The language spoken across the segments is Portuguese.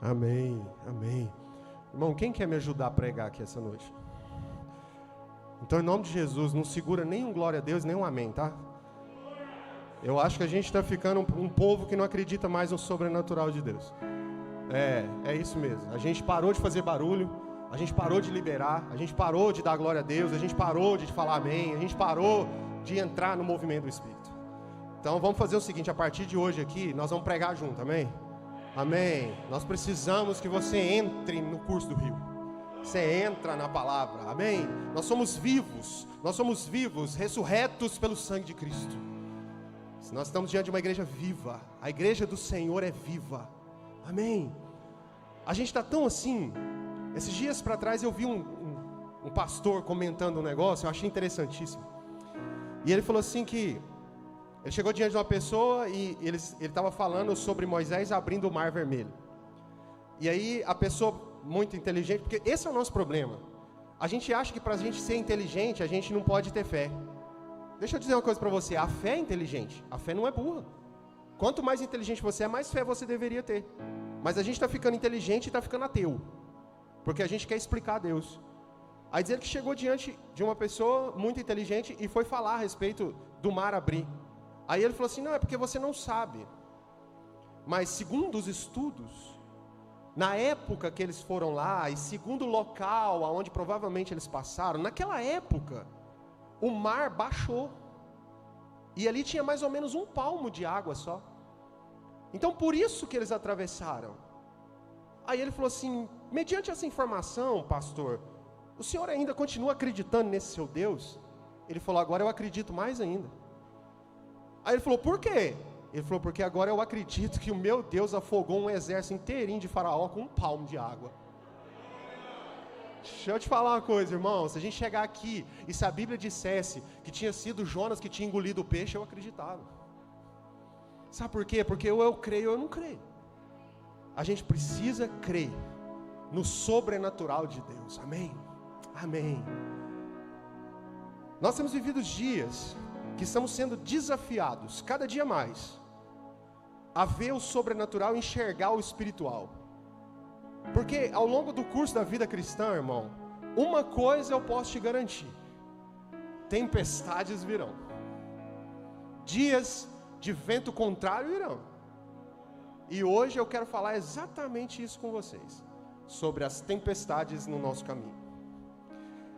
Amém, amém. Irmão, quem quer me ajudar a pregar aqui essa noite? Então, em nome de Jesus, não segura nem um glória a Deus, nem um amém, tá? Eu acho que a gente está ficando um povo que não acredita mais no sobrenatural de Deus. É isso mesmo. A gente parou de fazer barulho, a gente parou de liberar, a gente parou de dar glória a Deus, a gente parou de falar amém, a gente parou de entrar no movimento do Espírito. Então, vamos fazer o seguinte, a partir de hoje aqui, nós vamos pregar junto, amém? Amém. Nós precisamos que você entre no curso do rio. Você entra na palavra, amém? Nós somos vivos, ressurretos pelo sangue de Cristo. Nós estamos diante de uma igreja viva. A igreja do Senhor é viva, amém? A gente está tão assim. Esses dias para trás eu vi um pastor comentando um negócio, eu achei interessantíssimo. E ele falou assim que ele chegou diante de uma pessoa e ele estava falando sobre Moisés abrindo o mar vermelho. E aí a pessoa muito inteligente, porque esse é o nosso problema. A gente acha que para a gente ser inteligente, a gente não pode ter fé. Deixa eu dizer uma coisa para você, a fé é inteligente, a fé não é burra. Quanto mais inteligente você é, mais fé você deveria ter. Mas a gente está ficando inteligente e está ficando ateu, porque a gente quer explicar a Deus. Aí dizer que chegou diante de uma pessoa muito inteligente e foi falar a respeito do mar abrir. Aí ele falou assim, não, é porque você não sabe. Mas segundo os estudos, na época que eles foram lá, e segundo o local aonde provavelmente eles passaram, naquela época, o mar baixou. E ali tinha mais ou menos 1 palmo de água só. Então por isso que eles atravessaram. Aí ele falou assim, mediante essa informação, pastor, o senhor ainda continua acreditando nesse seu Deus? Ele falou, agora eu acredito mais ainda. Aí ele falou, por quê? Ele falou, porque agora eu acredito que o meu Deus afogou um exército inteirinho de faraó com 1 palmo de água. Deixa eu te falar uma coisa, irmão. Se a gente chegar aqui e se a Bíblia dissesse que tinha sido Jonas que tinha engolido o peixe, eu acreditava. Sabe por quê? Porque ou eu creio ou eu não creio. A gente precisa crer no sobrenatural de Deus, amém? Amém. Nós temos vivido dias que estamos sendo desafiados, cada dia mais, a ver o sobrenatural e enxergar o espiritual. Porque ao longo do curso da vida cristã, irmão, uma coisa eu posso te garantir: tempestades virão, dias de vento contrário virão. E hoje eu quero falar exatamente isso com vocês, sobre as tempestades no nosso caminho.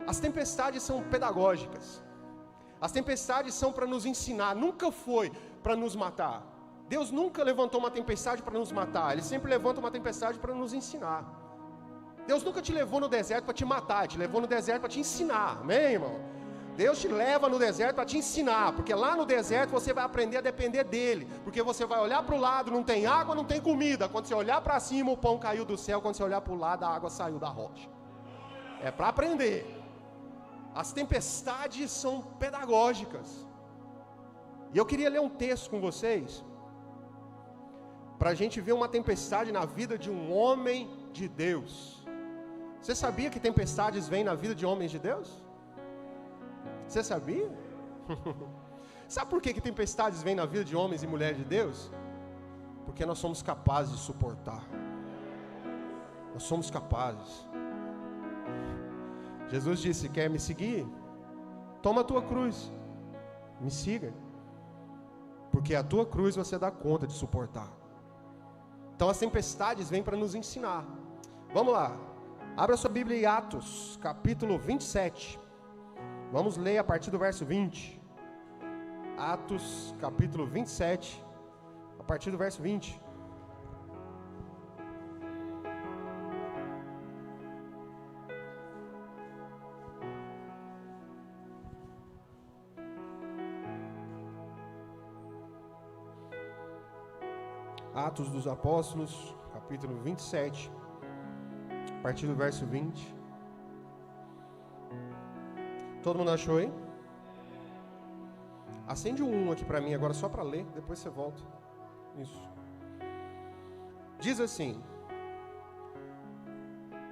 As tempestades são pedagógicas. As tempestades são para nos ensinar, nunca foi para nos matar. Deus nunca levantou uma tempestade para nos matar, Ele sempre levanta uma tempestade para nos ensinar. Deus nunca te levou no deserto para te matar, Ele te levou no deserto para te ensinar, amém, irmão? Deus te leva no deserto para te ensinar, porque lá no deserto você vai aprender a depender dEle, porque você vai olhar para o lado, não tem água, não tem comida. Quando você olhar para cima, o pão caiu do céu, quando você olhar para o lado, a água saiu da rocha. É para aprender. As tempestades são pedagógicas. E eu queria ler um texto com vocês, para a gente ver uma tempestade na vida de um homem de Deus. Você sabia que tempestades vêm na vida de homens de Deus? Você sabia? Sabe por que tempestades vêm na vida de homens e mulheres de Deus? Porque nós somos capazes de suportar. Nós somos capazes. Jesus disse, quer me seguir? Toma a tua cruz, me siga. Porque a tua cruz você dá conta de suportar. Então as tempestades vêm para nos ensinar. Vamos lá, abra sua Bíblia em Atos, capítulo 27. Vamos ler a partir do verso 20. Atos, capítulo 27, a partir do verso 20. Atos dos Apóstolos, capítulo 27, a partir do verso 20. Todo mundo achou, hein? Acende um aqui para mim agora, só para ler, depois você volta. Isso. Diz assim: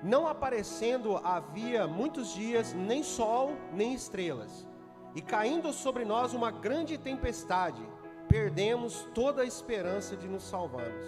não aparecendo havia muitos dias, nem sol, nem estrelas, e caindo sobre nós uma grande tempestade, perdemos toda a esperança de nos salvarmos.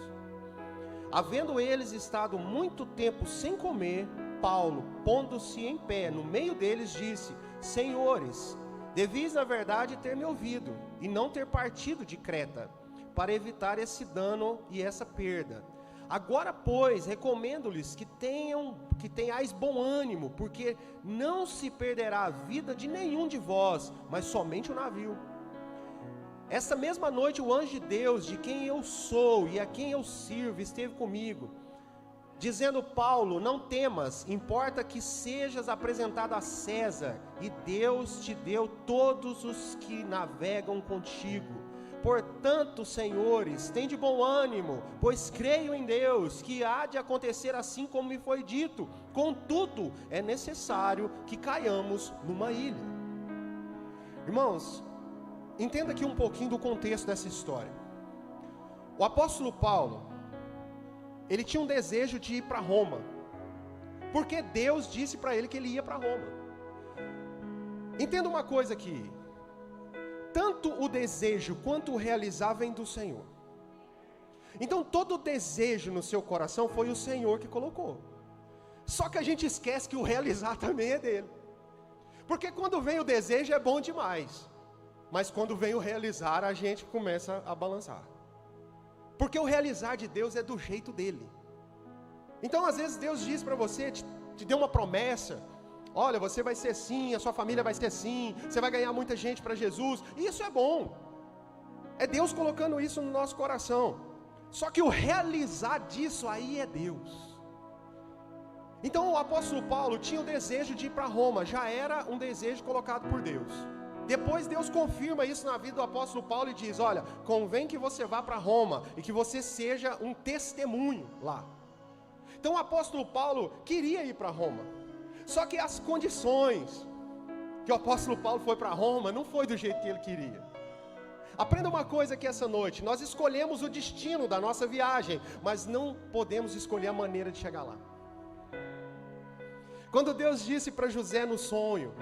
Havendo eles estado muito tempo sem comer, Paulo, pondo-se em pé no meio deles, disse: Senhores, devis na verdade ter me ouvido, e não ter partido de Creta, para evitar esse dano e essa perda. Agora, pois, recomendo-lhes que tenhais bom ânimo, porque não se perderá a vida de nenhum de vós, mas somente o navio. Essa mesma noite o anjo de Deus, de quem eu sou e a quem eu sirvo, esteve comigo, dizendo: Paulo, não temas, importa que sejas apresentado a César, e Deus te deu todos os que navegam contigo. Portanto, senhores, tende bom ânimo, pois creio em Deus, que há de acontecer assim como me foi dito. Contudo, é necessário que caiamos numa ilha. Irmãos, entenda aqui um pouquinho do contexto dessa história. O apóstolo Paulo, ele tinha um desejo de ir para Roma, porque Deus disse para ele que ele ia para Roma. Entenda uma coisa aqui: tanto o desejo quanto o realizar vem do Senhor. Então todo o desejo no seu coração foi o Senhor que colocou. Só que a gente esquece que o realizar também é dele. Porque quando vem o desejo é bom demais, mas quando vem o realizar a gente começa a balançar. Porque o realizar de Deus é do jeito dele. Então às vezes Deus diz para você, te deu uma promessa: olha, você vai ser assim, a sua família vai ser assim, você vai ganhar muita gente para Jesus. E isso é bom. É Deus colocando isso no nosso coração. Só que o realizar disso aí é Deus. Então o apóstolo Paulo tinha o desejo de ir para Roma, já era um desejo colocado por Deus. Depois Deus confirma isso na vida do apóstolo Paulo e diz: olha, convém que você vá para Roma e que você seja um testemunho lá. Então o apóstolo Paulo queria ir para Roma. Só que as condições que o apóstolo Paulo foi para Roma não foi do jeito que ele queria. Aprenda uma coisa aqui essa noite: nós escolhemos o destino da nossa viagem, mas não podemos escolher a maneira de chegar lá. Quando Deus disse para José no sonho,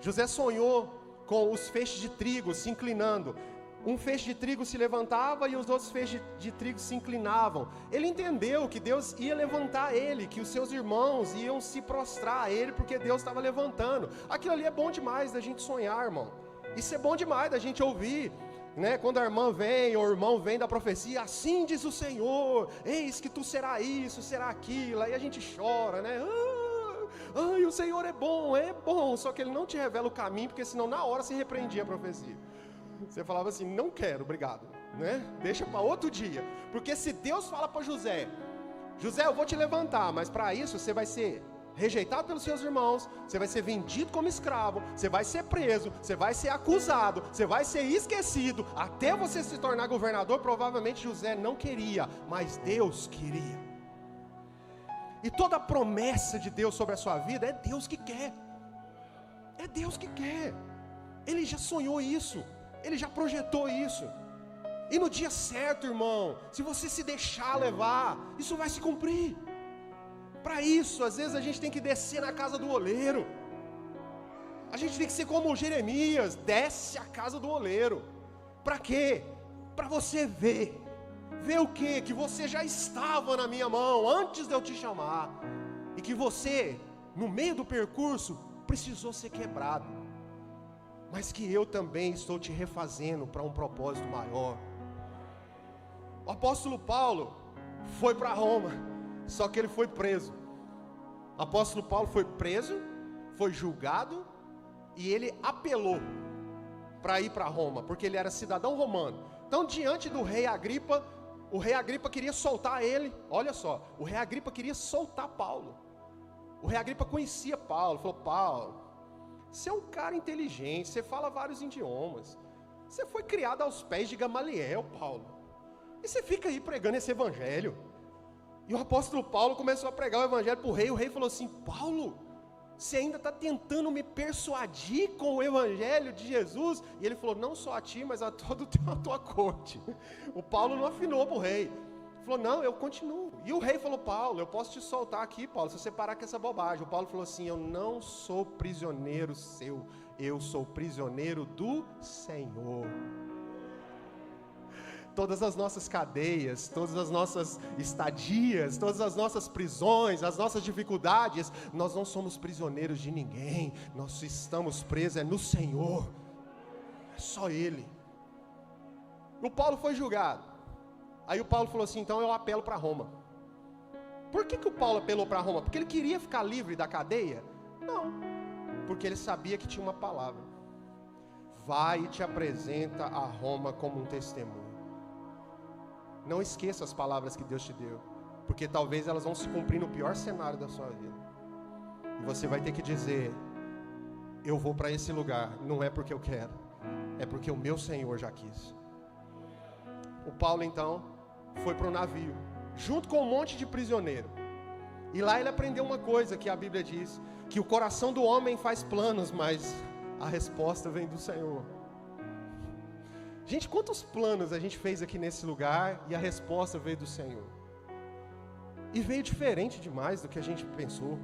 José sonhou com os feixes de trigo se inclinando. Um feixe de trigo se levantava e os outros feixes de trigo se inclinavam. Ele entendeu que Deus ia levantar ele, que os seus irmãos iam se prostrar a ele, porque Deus estava levantando. Aquilo ali é bom demais da gente sonhar, irmão. Isso é bom demais da gente ouvir, né? Quando a irmã vem, ou o irmão vem da profecia: assim diz o Senhor, eis que tu será isso, será aquilo. Aí a gente chora, né? Ai, o Senhor é bom, só que Ele não te revela o caminho, porque senão na hora se repreendia a profecia. Você falava assim: não quero, obrigado, né? Deixa para outro dia. Porque se Deus fala para José: José, eu vou te levantar, mas para isso você vai ser rejeitado pelos seus irmãos, você vai ser vendido como escravo, você vai ser preso, você vai ser acusado, você vai ser esquecido, até você se tornar governador. Provavelmente José não queria, mas Deus queria. E toda a promessa de Deus sobre a sua vida é Deus que quer. É Deus que quer. Ele já sonhou isso. Ele já projetou isso. E no dia certo, irmão, se você se deixar levar, isso vai se cumprir. Para isso, às vezes a gente tem que descer na casa do oleiro. A gente tem que ser como Jeremias: desce a casa do oleiro. Para quê? Para você ver. Ver o quê? Que você já estava na minha mão antes de eu te chamar. E que você, no meio do percurso, precisou ser quebrado. Mas que eu também estou te refazendo para um propósito maior. O apóstolo Paulo foi para Roma, só que ele foi preso. O apóstolo Paulo foi preso, foi julgado, e ele apelou para ir para Roma, porque ele era cidadão romano. Então, diante do rei Agripa, o rei Agripa queria soltar ele. Olha só, o rei Agripa queria soltar Paulo. O rei Agripa conhecia Paulo, falou: Paulo, você é um cara inteligente, você fala vários idiomas, você foi criado aos pés de Gamaliel, Paulo, e você fica aí pregando esse evangelho. E o apóstolo Paulo começou a pregar o evangelho para o rei falou assim: Paulo, você ainda está tentando me persuadir com o evangelho de Jesus? E ele falou: não só a ti, mas a toda a tua corte. O Paulo não afinou para o rei. Ele falou: não, eu continuo. E o rei falou: Paulo, eu posso te soltar aqui, Paulo, se você parar com essa bobagem. O Paulo falou assim: eu não sou prisioneiro seu, eu sou prisioneiro do Senhor. todas as nossas cadeias, todas as nossas estadias, todas as nossas prisões, as nossas dificuldades, nós não somos prisioneiros de ninguém, nós estamos presos no Senhor, é só Ele. O Paulo foi julgado, aí o Paulo falou assim, então eu apelo para Roma. Por que o Paulo apelou para Roma? Porque ele queria ficar livre da cadeia? Não, porque ele sabia que tinha uma palavra. Vai e te apresenta a Roma como um testemunho. Não esqueça as palavras que Deus te deu, porque talvez elas vão se cumprir no pior cenário da sua vida. E você vai ter que dizer, eu vou para esse lugar, não é porque eu quero, é porque o meu Senhor já quis. O Paulo então foi para o navio, junto com um monte de prisioneiro. E lá ele aprendeu uma coisa que a Bíblia diz, que o coração do homem faz planos, mas a resposta vem do Senhor. Gente, quantos planos a gente fez aqui nesse lugar e a resposta veio do Senhor? E veio diferente demais do que a gente pensou.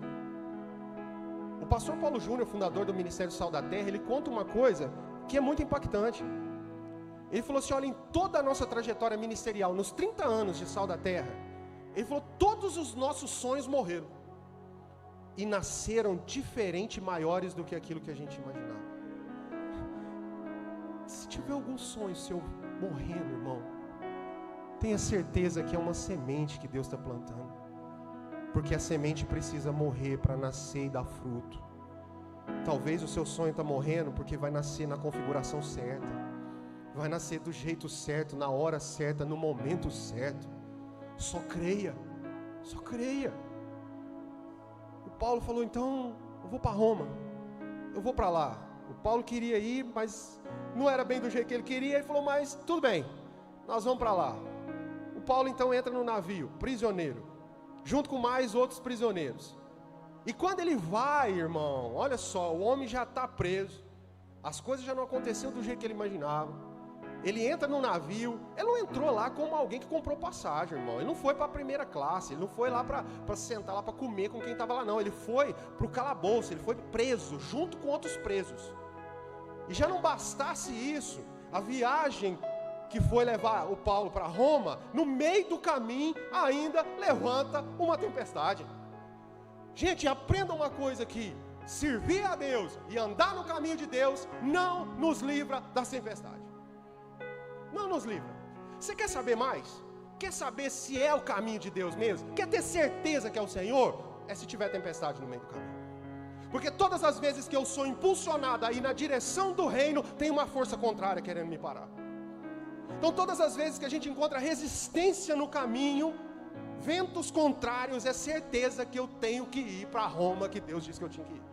O pastor Paulo Júnior, fundador do Ministério Sal da Terra, ele conta uma coisa que é muito impactante. Ele falou assim, olha, em toda a nossa trajetória ministerial, nos 30 anos de Sal da Terra, ele falou, todos os nossos sonhos morreram. E nasceram diferentes e maiores do que aquilo que a gente imaginava. Se tiver algum sonho seu morrendo, irmão, tenha certeza que é uma semente que Deus está plantando. Porque a semente precisa morrer para nascer e dar fruto. Talvez o seu sonho está morrendo porque vai nascer na configuração certa. Vai nascer do jeito certo, na hora certa, no momento certo. Só creia, só creia. O Paulo falou, então, eu vou para Roma, eu vou para lá. O Paulo queria ir, mas não era bem do jeito que ele queria. Ele falou, mas tudo bem, nós vamos para lá. O Paulo então entra no navio, prisioneiro, junto com mais outros prisioneiros. E quando ele vai, irmão, olha só, o homem já está preso, as coisas já não aconteceram do jeito que ele imaginava. Ele entra no navio, ele não entrou lá como alguém que comprou passagem, irmão. Ele não foi para a primeira classe, ele não foi lá para sentar lá para comer com quem estava lá, não. Ele foi para o calabouço, ele foi preso, junto com outros presos. E já não bastasse isso, a viagem que foi levar o Paulo para Roma, no meio do caminho ainda levanta uma tempestade. Gente, aprenda uma coisa aqui, servir a Deus e andar no caminho de Deus não nos livra das tempestades. Não nos livra. Você quer saber mais? Quer saber se é o caminho de Deus mesmo? Quer ter certeza que é o Senhor? É se tiver tempestade no meio do caminho. Porque todas as vezes que eu sou impulsionado a ir na direção do reino, tem uma força contrária querendo me parar. Então todas as vezes que a gente encontra resistência no caminho, ventos contrários, é certeza que eu tenho que ir para Roma, que Deus disse que eu tinha que ir.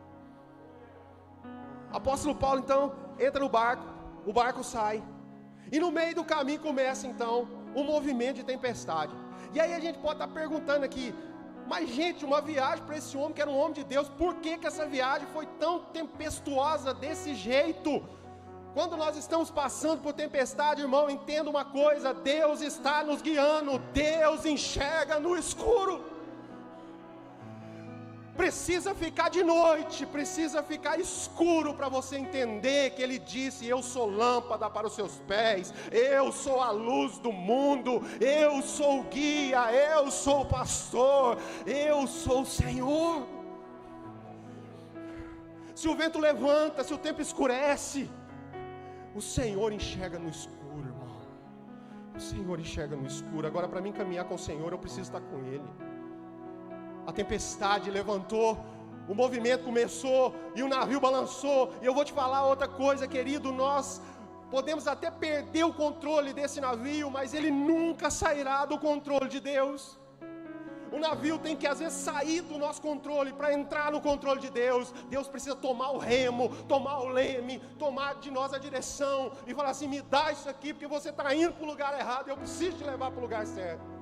Apóstolo Paulo então entra no barco, o barco sai. E no meio do caminho começa então um movimento de tempestade. E aí a gente pode estar perguntando aqui, mas gente, uma viagem para esse homem que era um homem de Deus, por que essa viagem foi tão tempestuosa desse jeito? Quando nós estamos passando por tempestade, irmão, entenda uma coisa, Deus está nos guiando, Deus enxerga no escuro. Precisa ficar de noite, precisa ficar escuro para você entender que Ele disse, eu sou lâmpada para os seus pés, eu sou a luz do mundo, eu sou o guia, eu sou o pastor, eu sou o Senhor. Se o vento levanta, se o tempo escurece, o Senhor enxerga no escuro, irmão. O Senhor enxerga no escuro. Agora, para mim caminhar com o Senhor, eu preciso estar com Ele. A tempestade levantou, o movimento começou e o navio balançou. E eu vou te falar outra coisa, querido, nós podemos até perder o controle desse navio, mas ele nunca sairá do controle de Deus. O navio tem que às vezes sair do nosso controle para entrar no controle de Deus. Deus precisa tomar o remo, tomar o leme, tomar de nós a direção e falar assim, me dá isso aqui porque você está indo para o lugar errado, eu preciso te levar para o lugar certo.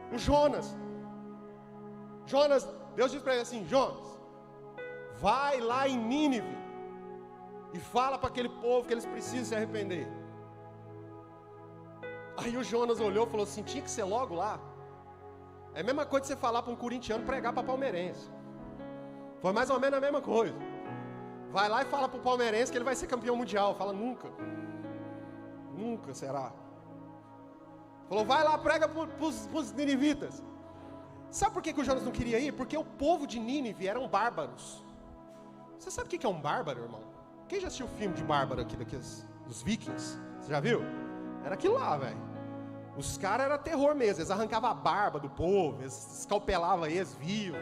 O Jonas, Deus disse para ele assim, Jonas, vai lá em Nínive e fala para aquele povo que eles precisam se arrepender. Aí o Jonas olhou e falou assim, tinha que ser logo lá. É a mesma coisa de você falar para um corintiano pregar para palmeirense. Foi mais ou menos a mesma coisa. Vai lá e fala para o palmeirense que ele vai ser campeão mundial. Fala, nunca. Nunca será. Falou, vai lá, prega para os ninivitas. Sabe por que o Jonas não queria ir? Porque o povo de Nínive eram bárbaros. Você sabe o que é um bárbaro, irmão? Quem já assistiu o filme de bárbaro aqui, dos vikings? Você já viu? Era aquilo lá, velho. Os caras eram terror mesmo. Eles arrancavam a barba do povo, eles escalpelavam eles vivos.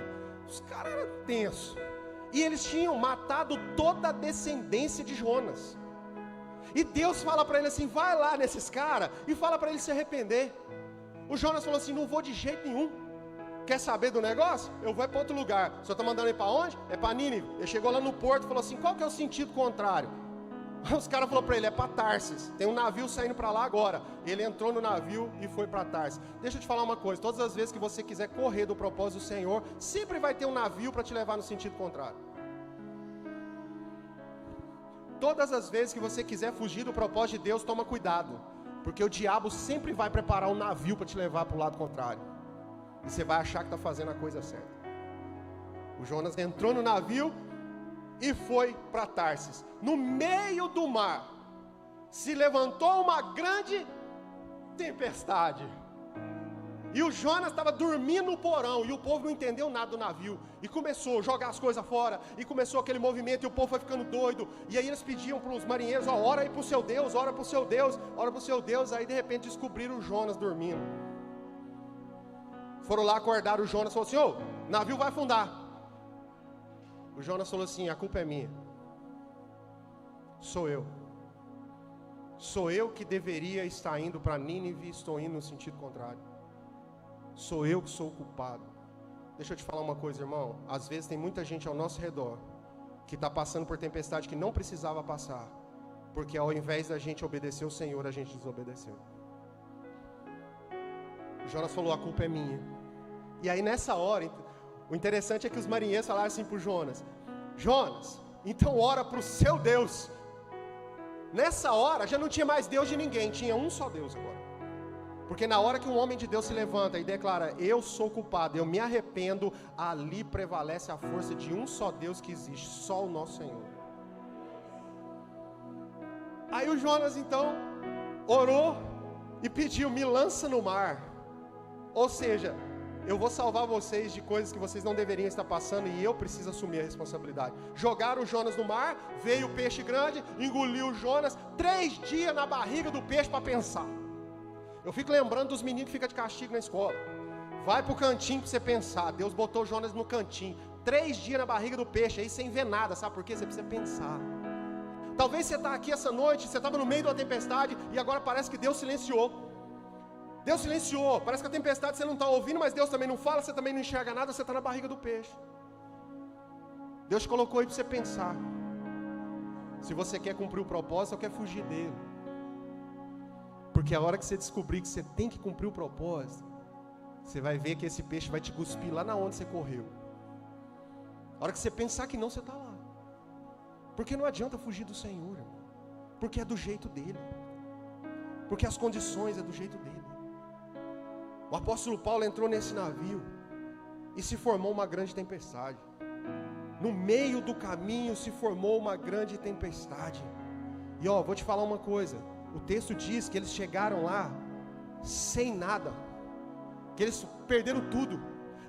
Os caras eram tensos. E eles tinham matado toda a descendência de Jonas. E Deus fala para ele assim, vai lá nesses caras e fala para ele se arrepender. O Jonas falou assim, não vou de jeito nenhum. Quer saber do negócio? Eu vou para outro lugar. O senhor está mandando ele para onde? É para Nínive. Ele chegou lá no porto e falou assim, qual que é o sentido contrário? Os caras falaram para ele, é para Tarsis. Tem um navio saindo para lá agora. Ele entrou no navio e foi para Tarsis. Deixa eu te falar uma coisa, todas as vezes que você quiser correr do propósito do Senhor, sempre vai ter um navio para te levar no sentido contrário. Todas as vezes que você quiser fugir do propósito de Deus, toma cuidado. Porque o diabo sempre vai preparar um navio para te levar para o lado contrário. E você vai achar que está fazendo a coisa certa. O Jonas entrou no navio e foi para Tarsis. No meio do mar, se levantou uma grande tempestade. E o Jonas estava dormindo no porão. E o povo não entendeu nada do navio. E começou a jogar as coisas fora. E começou aquele movimento. E o povo foi ficando doido. E aí eles pediam para os marinheiros, ó, ora aí para o seu Deus, ora para o seu Deus, ora para o seu Deus. Aí de repente descobriram o Jonas dormindo. Foram lá acordar o Jonas e falou assim, ô, o navio vai afundar. O Jonas falou assim, a culpa é minha. Sou eu. Sou eu que deveria estar indo para Nínive e estou indo no sentido contrário. Sou eu que sou o culpado. Deixa eu te falar uma coisa, irmão. Às vezes tem muita gente ao nosso redor que está passando por tempestade que não precisava passar. Porque ao invés da gente obedecer o Senhor, a gente desobedeceu. O Jonas falou, a culpa é minha. E aí nessa hora, o interessante é que os marinheiros falaram assim para o Jonas, Jonas, então ora para o seu Deus. Nessa hora já não tinha mais Deus de ninguém, tinha um só Deus agora. Porque na hora que um homem de Deus se levanta e declara, eu sou culpado, eu me arrependo, ali prevalece a força de um só Deus que existe, só o nosso Senhor. Aí o Jonas então orou e pediu, me lança no mar. Ou seja, eu vou salvar vocês de coisas que vocês não deveriam estar passando e eu preciso assumir a responsabilidade. Jogaram o Jonas no mar, veio o peixe grande, engoliu o Jonas, 3 dias na barriga do peixe para pensar. Eu fico lembrando dos meninos que ficam de castigo na escola. Vai para o cantinho para você pensar. Deus botou o Jonas no cantinho. 3 dias na barriga do peixe, aí sem ver nada, sabe por quê? Você precisa pensar. Talvez você está aqui essa noite, você estava no meio de uma tempestade e agora parece que Deus silenciou. Deus silenciou, parece que a tempestade você não está ouvindo, mas Deus também não fala, você também não enxerga nada, você está na barriga do peixe. Deus te colocou aí para você pensar. Se você quer cumprir o propósito ou quer fugir dele. Porque a hora que você descobrir que você tem que cumprir o propósito, você vai ver que esse peixe vai te cuspir lá na onde você correu. A hora que você pensar que não, você está lá. Porque não adianta fugir do Senhor, irmão. Porque é do jeito dele. Porque as condições é do jeito dele. O apóstolo Paulo entrou nesse navio e se formou uma grande tempestade. No meio do caminho se formou uma grande tempestade. E ó, vou te falar uma coisa. O texto diz que eles chegaram lá sem nada. Que eles perderam tudo.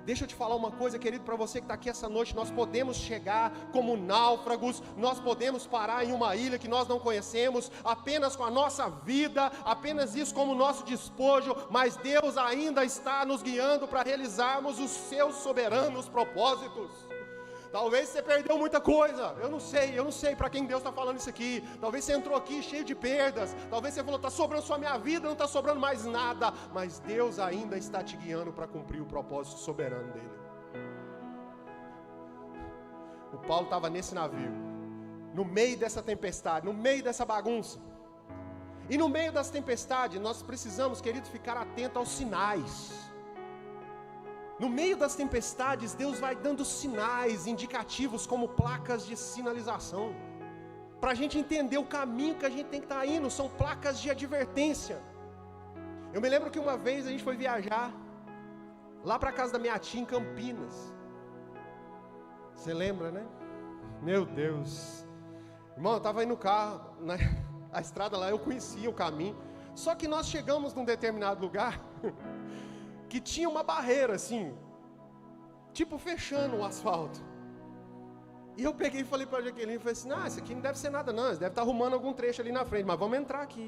Deixa eu te falar uma coisa, querido, para você que está aqui essa noite. Nós podemos chegar como náufragos, nós podemos parar em uma ilha que nós não conhecemos, apenas com a nossa vida, apenas isso como nosso despojo, mas Deus ainda está nos guiando para realizarmos os seus soberanos propósitos. Talvez você perdeu muita coisa, eu não sei para quem Deus está falando isso aqui. Talvez você entrou aqui cheio de perdas, talvez você falou, está sobrando só a minha vida, não está sobrando mais nada, mas Deus ainda está te guiando para cumprir o propósito soberano dele. O Paulo estava nesse navio, no meio dessa tempestade, no meio dessa bagunça, e no meio das tempestades, nós precisamos, querido, ficar atento aos sinais. No meio das tempestades, Deus vai dando sinais indicativos como placas de sinalização, para a gente entender o caminho que a gente tem que estar indo. São placas de advertência. Eu me lembro que uma vez a gente foi viajar lá para a casa da minha tia em Campinas. Você lembra, né? Meu Deus. Irmão, eu estava aí no carro, a estrada lá, eu conhecia o caminho. Só que nós chegamos num determinado lugar que tinha uma barreira assim, tipo fechando o asfalto. E eu peguei e falei para a Jaqueline, falei assim, isso aqui não deve ser nada não, eles devem estar arrumando algum trecho ali na frente, mas vamos entrar aqui.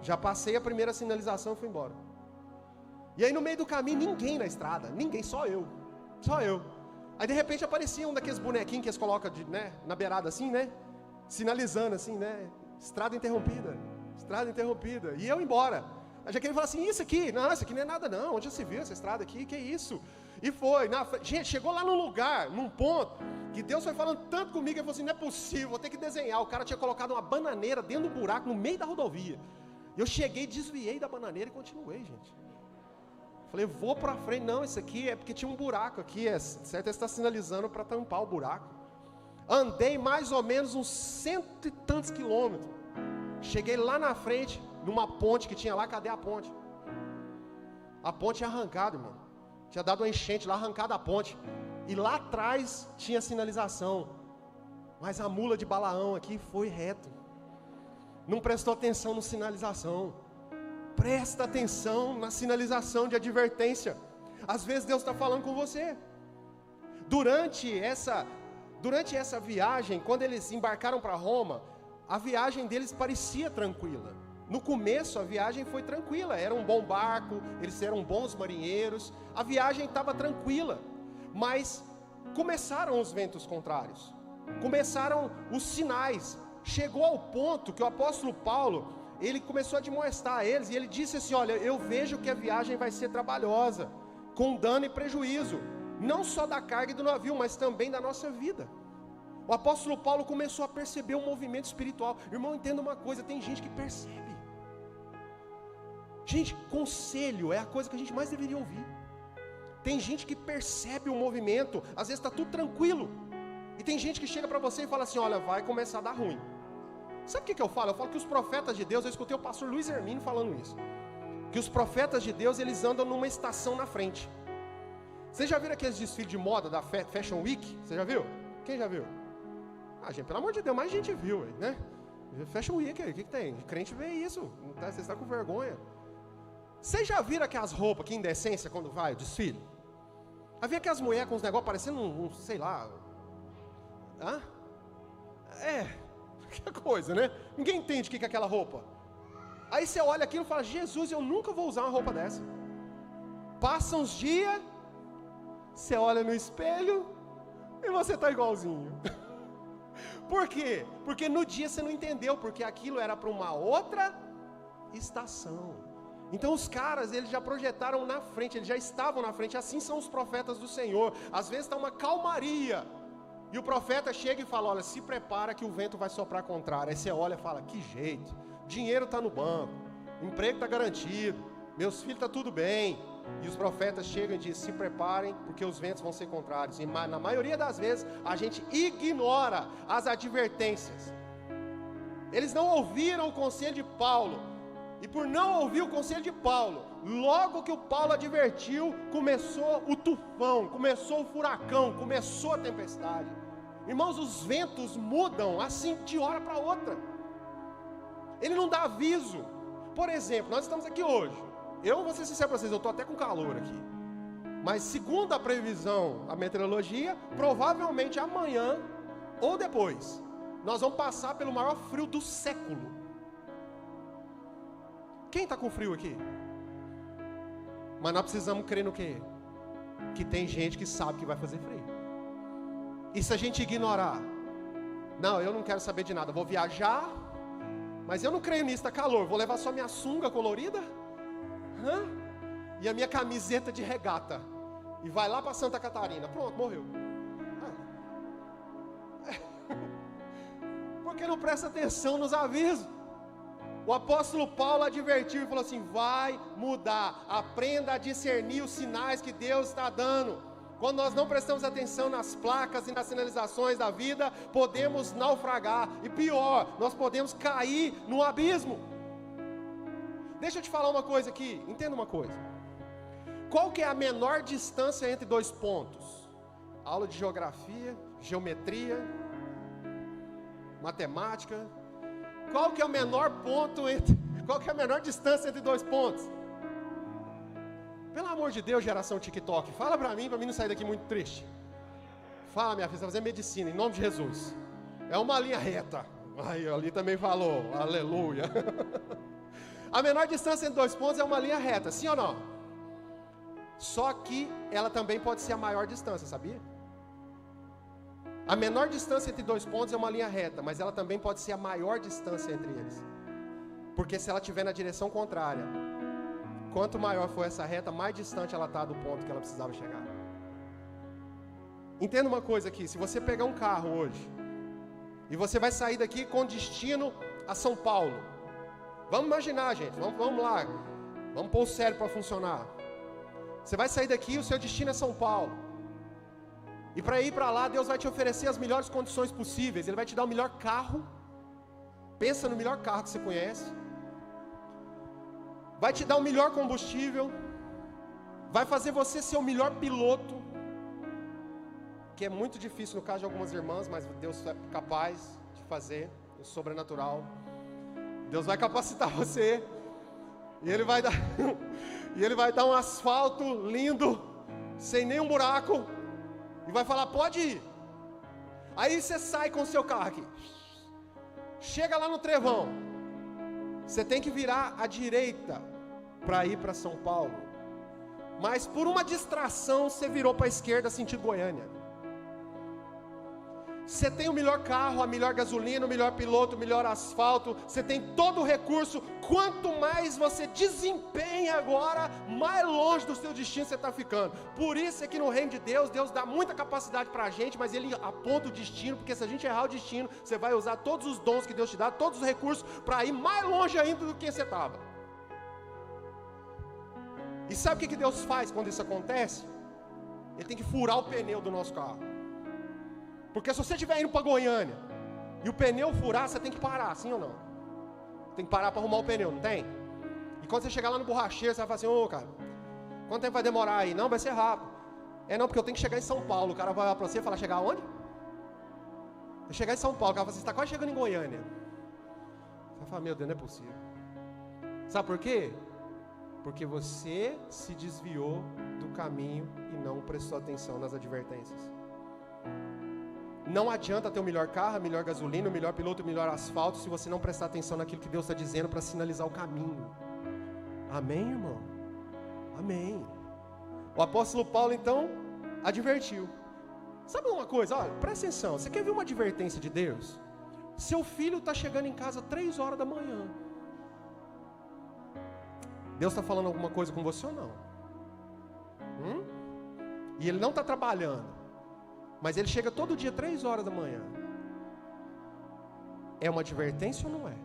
Já passei a primeira sinalização e fui embora. E aí no meio do caminho, ninguém na estrada, ninguém, só eu. Aí de repente aparecia um daqueles bonequinhos que eles colocam na beirada assim, né? Sinalizando assim, né? Estrada interrompida. E eu embora. A Jaqueline falou assim, isso aqui não é nada não, onde já se viu essa estrada aqui, que isso? E foi, gente, chegou lá num lugar, num ponto, que Deus foi falando tanto comigo, ele falou assim, não é possível, vou ter que desenhar. O cara tinha colocado uma bananeira dentro do buraco, no meio da rodovia. Eu cheguei, desviei da bananeira e continuei, gente. Falei, vou para frente, não, isso aqui é porque tinha um buraco aqui, certo? Ele está sinalizando para tampar o buraco. Andei mais ou menos uns 100 e tantos quilômetros. Cheguei lá na frente, numa ponte que tinha lá, cadê a ponte? A ponte tinha arrancado, irmão. Tinha dado uma enchente lá, arrancado a ponte. E lá atrás tinha sinalização. Mas a mula de Balaão aqui foi reto. Não prestou atenção na sinalização. Presta atenção na sinalização de advertência. Às vezes Deus está falando com você. Durante essa viagem, quando eles embarcaram para Roma, a viagem deles parecia tranquila. No começo a viagem foi tranquila, era um bom barco, eles eram bons marinheiros, a viagem estava tranquila, mas começaram os ventos contrários, começaram os sinais, chegou ao ponto que o apóstolo Paulo, ele começou a admoestar a eles, e ele disse assim, olha, eu vejo que a viagem vai ser trabalhosa, com dano e prejuízo, não só da carga e do navio, mas também da nossa vida. O apóstolo Paulo começou a perceber um movimento espiritual. Irmão, entenda uma coisa, tem gente que percebe. Gente, conselho é a coisa que a gente mais deveria ouvir. Tem gente que percebe o movimento, às vezes está tudo tranquilo. E tem gente que chega para você e fala assim, olha, vai começar a dar ruim. Sabe o que eu falo? Eu falo que os profetas de Deus, eu escutei o pastor Luiz Hermínio falando isso. Que os profetas de Deus, eles andam numa estação na frente. Vocês já viram aqueles desfiles de moda da Fashion Week? Você já viu? Quem já viu? Gente, pelo amor de Deus, mais gente viu, né? Fashion Week, o que tem? Crente vê isso, você está com vergonha. Vocês já viram aquelas roupas, que indecência, quando vai o desfile? Havia aquelas mulheres com uns negócios parecendo sei lá. Que coisa, né? Ninguém entende o que é aquela roupa. Aí você olha aquilo e fala, Jesus, eu nunca vou usar uma roupa dessa. Passa uns dias, você olha no espelho e você está igualzinho. Por quê? Porque no dia você não entendeu, porque aquilo era para uma outra estação. Então os caras, eles já projetaram na frente, eles já estavam na frente, assim são os profetas do Senhor. Às vezes está uma calmaria, e o profeta chega e fala, olha, se prepara que o vento vai soprar contrário. Aí você olha e fala, que jeito, dinheiro está no banco, emprego está garantido, meus filhos está tudo bem. E os profetas chegam e dizem, se preparem, porque os ventos vão ser contrários. E na maioria das vezes, a gente ignora as advertências. Eles não ouviram o conselho de Paulo. E por não ouvir o conselho de Paulo, logo que o Paulo advertiu, começou o tufão, começou o furacão, começou a tempestade. Irmãos, os ventos mudam assim de hora para outra. Ele não dá aviso. Por exemplo, nós estamos aqui hoje. Eu vou ser sincero para vocês, eu estou até com calor aqui. Mas segundo a previsão, a meteorologia, provavelmente amanhã ou depois, nós vamos passar pelo maior frio do século. Quem está com frio aqui? Mas nós precisamos crer no quê? Que tem gente que sabe que vai fazer frio. E se a gente ignorar? Não, eu não quero saber de nada, vou viajar, mas eu não creio nisso, está calor, vou levar só minha sunga colorida? E a minha camiseta de regata e vai lá para Santa Catarina, pronto, morreu. Porque não presta atenção nos avisos. O apóstolo Paulo advertiu e falou assim, vai mudar, aprenda a discernir os sinais que Deus está dando. Quando nós não prestamos atenção nas placas e nas sinalizações da vida, podemos naufragar, e pior, nós podemos cair no abismo. Deixa eu te falar uma coisa aqui, entenda uma coisa. Qual que é a menor distância entre dois pontos? Aula de geografia, geometria, matemática. Qual que é o menor ponto entre... Qual que é a menor distância entre 2 pontos? Pelo amor de Deus, geração TikTok, fala para mim não sair daqui muito triste. Fala, minha filha, você vai fazer medicina, em nome de Jesus. É uma linha reta. Aí, ali também falou, aleluia. A menor distância entre 2 pontos é uma linha reta, sim ou não? Só que ela também pode ser a maior distância, sabia? A menor distância entre 2 pontos é uma linha reta, mas ela também pode ser a maior distância entre eles. Porque se ela estiver na direção contrária, quanto maior for essa reta, mais distante ela está do ponto que ela precisava chegar. Entenda uma coisa aqui, se você pegar um carro hoje, e você vai sair daqui com destino a São Paulo. Vamos imaginar, gente, vamos lá, vamos pôr o cérebro para funcionar. Você vai sair daqui e o seu destino é São Paulo. E para ir para lá, Deus vai te oferecer as melhores condições possíveis. Ele vai te dar o melhor carro. Pensa no melhor carro que você conhece. Vai te dar o melhor combustível. Vai fazer você ser o melhor piloto. Que é muito difícil no caso de algumas irmãs, mas Deus é capaz de fazer o sobrenatural. Deus vai capacitar você. E Ele vai dar um asfalto lindo, sem nenhum buraco. E vai falar, pode ir. Aí você sai com o seu carro aqui. Chega lá no Trevão. Você tem que virar à direita para ir para São Paulo. Mas por uma distração, você virou para a esquerda, sentido Goiânia. Você tem o melhor carro, a melhor gasolina, o melhor piloto, o melhor asfalto. Você tem todo o recurso. Quanto mais você desempenha agora, mais longe do seu destino você está ficando. Por isso é que no reino de Deus, Deus dá muita capacidade para a gente, mas Ele aponta o destino, porque se a gente errar o destino, você vai usar todos os dons que Deus te dá, todos os recursos, para ir mais longe ainda do que você estava. E sabe o que Deus faz quando isso acontece? Ele tem que furar o pneu do nosso carro. Porque se você estiver indo para Goiânia e o pneu furar, você tem que parar, sim ou não? Tem que parar para arrumar o pneu, não tem? E quando você chegar lá no borracheiro, você vai falar assim, ô cara, quanto tempo vai demorar aí? Não, vai ser rápido. É não, porque eu tenho que chegar em São Paulo. O cara vai lá para você e falar, chegar aonde? Vai chegar em São Paulo. O cara vai falar, você está quase chegando em Goiânia. Você vai falar, meu Deus, não é possível. Sabe por quê? Porque você se desviou do caminho e não prestou atenção nas advertências. Não adianta ter o melhor carro, a melhor gasolina, o melhor piloto, o melhor asfalto, se você não prestar atenção naquilo que Deus está dizendo para sinalizar o caminho. Amém, irmão? Amém. O apóstolo Paulo, então, advertiu. Sabe uma coisa? Olha, presta atenção. Você quer ver uma advertência de Deus? Seu filho está chegando em casa 3 horas da manhã. Deus está falando alguma coisa com você ou não? E ele não está trabalhando. Mas ele chega todo dia 3 horas da manhã. É uma advertência ou não é?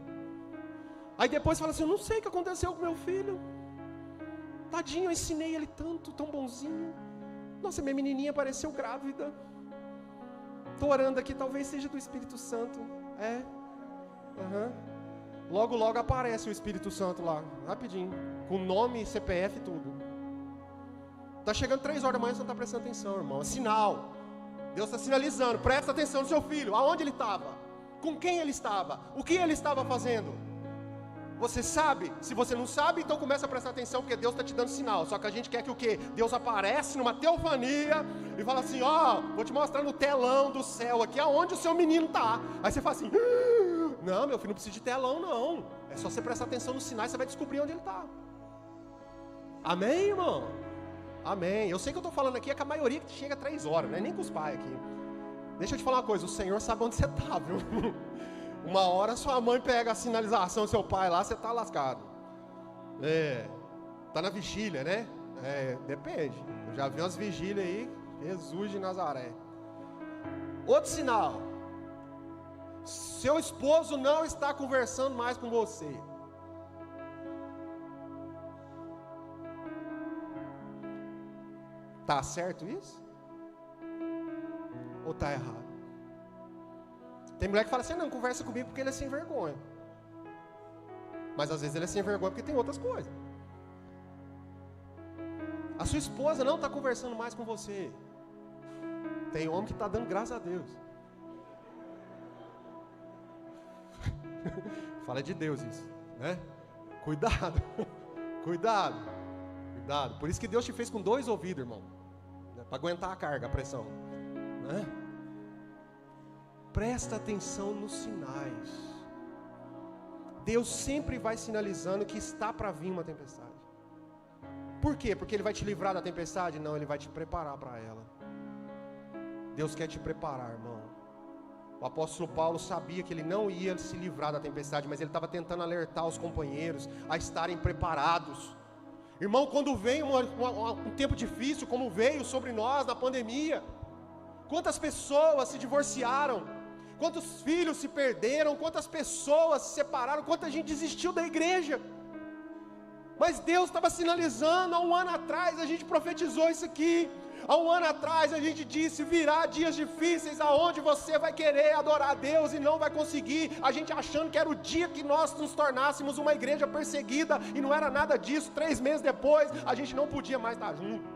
Aí depois fala assim, eu não sei o que aconteceu com meu filho. Tadinho, eu ensinei ele tanto, tão bonzinho. Nossa, minha menininha apareceu grávida. Estou orando aqui, talvez seja do Espírito Santo. Logo, logo aparece o Espírito Santo lá, rapidinho. Com nome, CPF e tudo. Está chegando 3 horas da manhã, você não está prestando atenção, irmão. É sinal. Deus está sinalizando, presta atenção no seu filho, aonde ele estava, com quem ele estava, o que ele estava fazendo. Você sabe? Se você não sabe, então começa a prestar atenção, porque Deus está te dando sinal. Só que a gente quer que o quê? Deus aparece numa teofania e fala assim, vou te mostrar no telão do céu aqui, aonde o seu menino está. Aí você fala assim, não, meu filho, não precisa de telão não, é só você prestar atenção nos sinais, você vai descobrir onde ele está. Amém, irmão? Amém. Eu sei que eu estou falando aqui é que a maioria que chega 3 horas, não é nem com os pais aqui. Deixa eu te falar uma coisa, o Senhor sabe onde você está, viu? Uma hora sua mãe pega a sinalização do seu pai lá, você está lascado. Está na vigília, né? Depende. Eu já vi umas vigílias aí, Jesus de Nazaré. Outro sinal. Seu esposo não está conversando mais com você. Tá certo isso? Ou tá errado? Tem mulher que fala assim, não, conversa comigo porque ele é sem vergonha. Mas às vezes ele é sem vergonha porque tem outras coisas. A sua esposa não está conversando mais com você. Tem homem que está dando graças a Deus. Fala de Deus isso, né? Cuidado, cuidado. Por isso que Deus te fez com 2 ouvidos, irmão, né? Para aguentar a carga, a pressão, né? Presta atenção nos sinais. Deus sempre vai sinalizando que está para vir uma tempestade. Por quê? Porque Ele vai te livrar da tempestade? Não, Ele vai te preparar para ela. Deus quer te preparar, irmão. O apóstolo Paulo sabia que ele não ia se livrar da tempestade, mas ele estava tentando alertar os companheiros a estarem preparados. Irmão, quando vem um tempo difícil, como veio sobre nós na pandemia, quantas pessoas se divorciaram, quantos filhos se perderam, quantas pessoas se separaram, quanta gente desistiu da igreja. Mas Deus estava sinalizando. Há um ano atrás a gente profetizou isso aqui. Há um ano atrás a gente disse: virá dias difíceis aonde você vai querer adorar a Deus e não vai conseguir. A gente achando que era o dia que nós nos tornássemos uma igreja perseguida, e não era nada disso. 3 meses depois a gente não podia mais estar junto.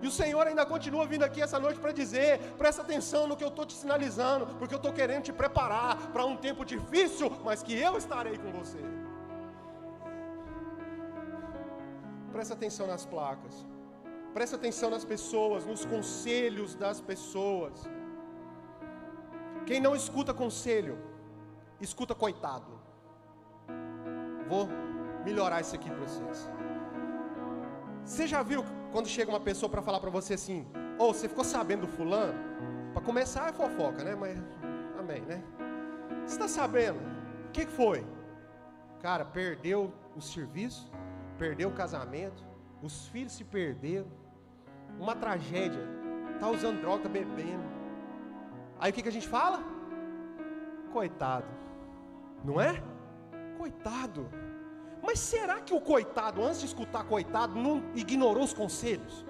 E o Senhor ainda continua vindo aqui essa noite para dizer: presta atenção no que eu estou te sinalizando, porque eu estou querendo te preparar para um tempo difícil, mas que eu estarei com você. Presta atenção nas placas, presta atenção nas pessoas, nos conselhos das pessoas. Quem não escuta conselho, escuta coitado. Vou melhorar isso aqui para vocês. Você já viu quando chega uma pessoa para falar para você assim: ô, você ficou sabendo do fulano? Para começar é fofoca, né? Mas, amém, né? Você está sabendo? O que foi? Cara, perdeu o serviço, perdeu o casamento, os filhos se perderam, uma tragédia, está usando droga, está bebendo. Aí o que a gente fala? Coitado, não é? Coitado. Mas será que o coitado, antes de escutar coitado, não ignorou os conselhos?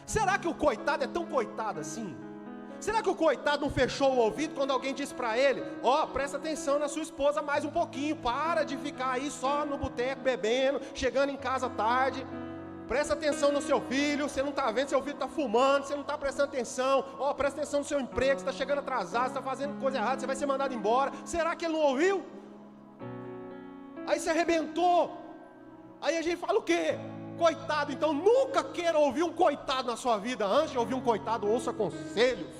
Será que o coitado é tão coitado assim? Será que o coitado não fechou o ouvido quando alguém disse para ele: ó, presta atenção na sua esposa mais um pouquinho, para de ficar aí só no boteco bebendo, chegando em casa tarde, presta atenção no seu filho, você não está vendo, seu filho está fumando, você não está prestando atenção, ó, presta atenção no seu emprego, você está chegando atrasado, você está fazendo coisa errada, você vai ser mandado embora. Será que ele não ouviu? Aí se arrebentou. Aí a gente fala o quê? Coitado. Então nunca queira ouvir um coitado na sua vida. Antes de ouvir um coitado, ouça conselhos.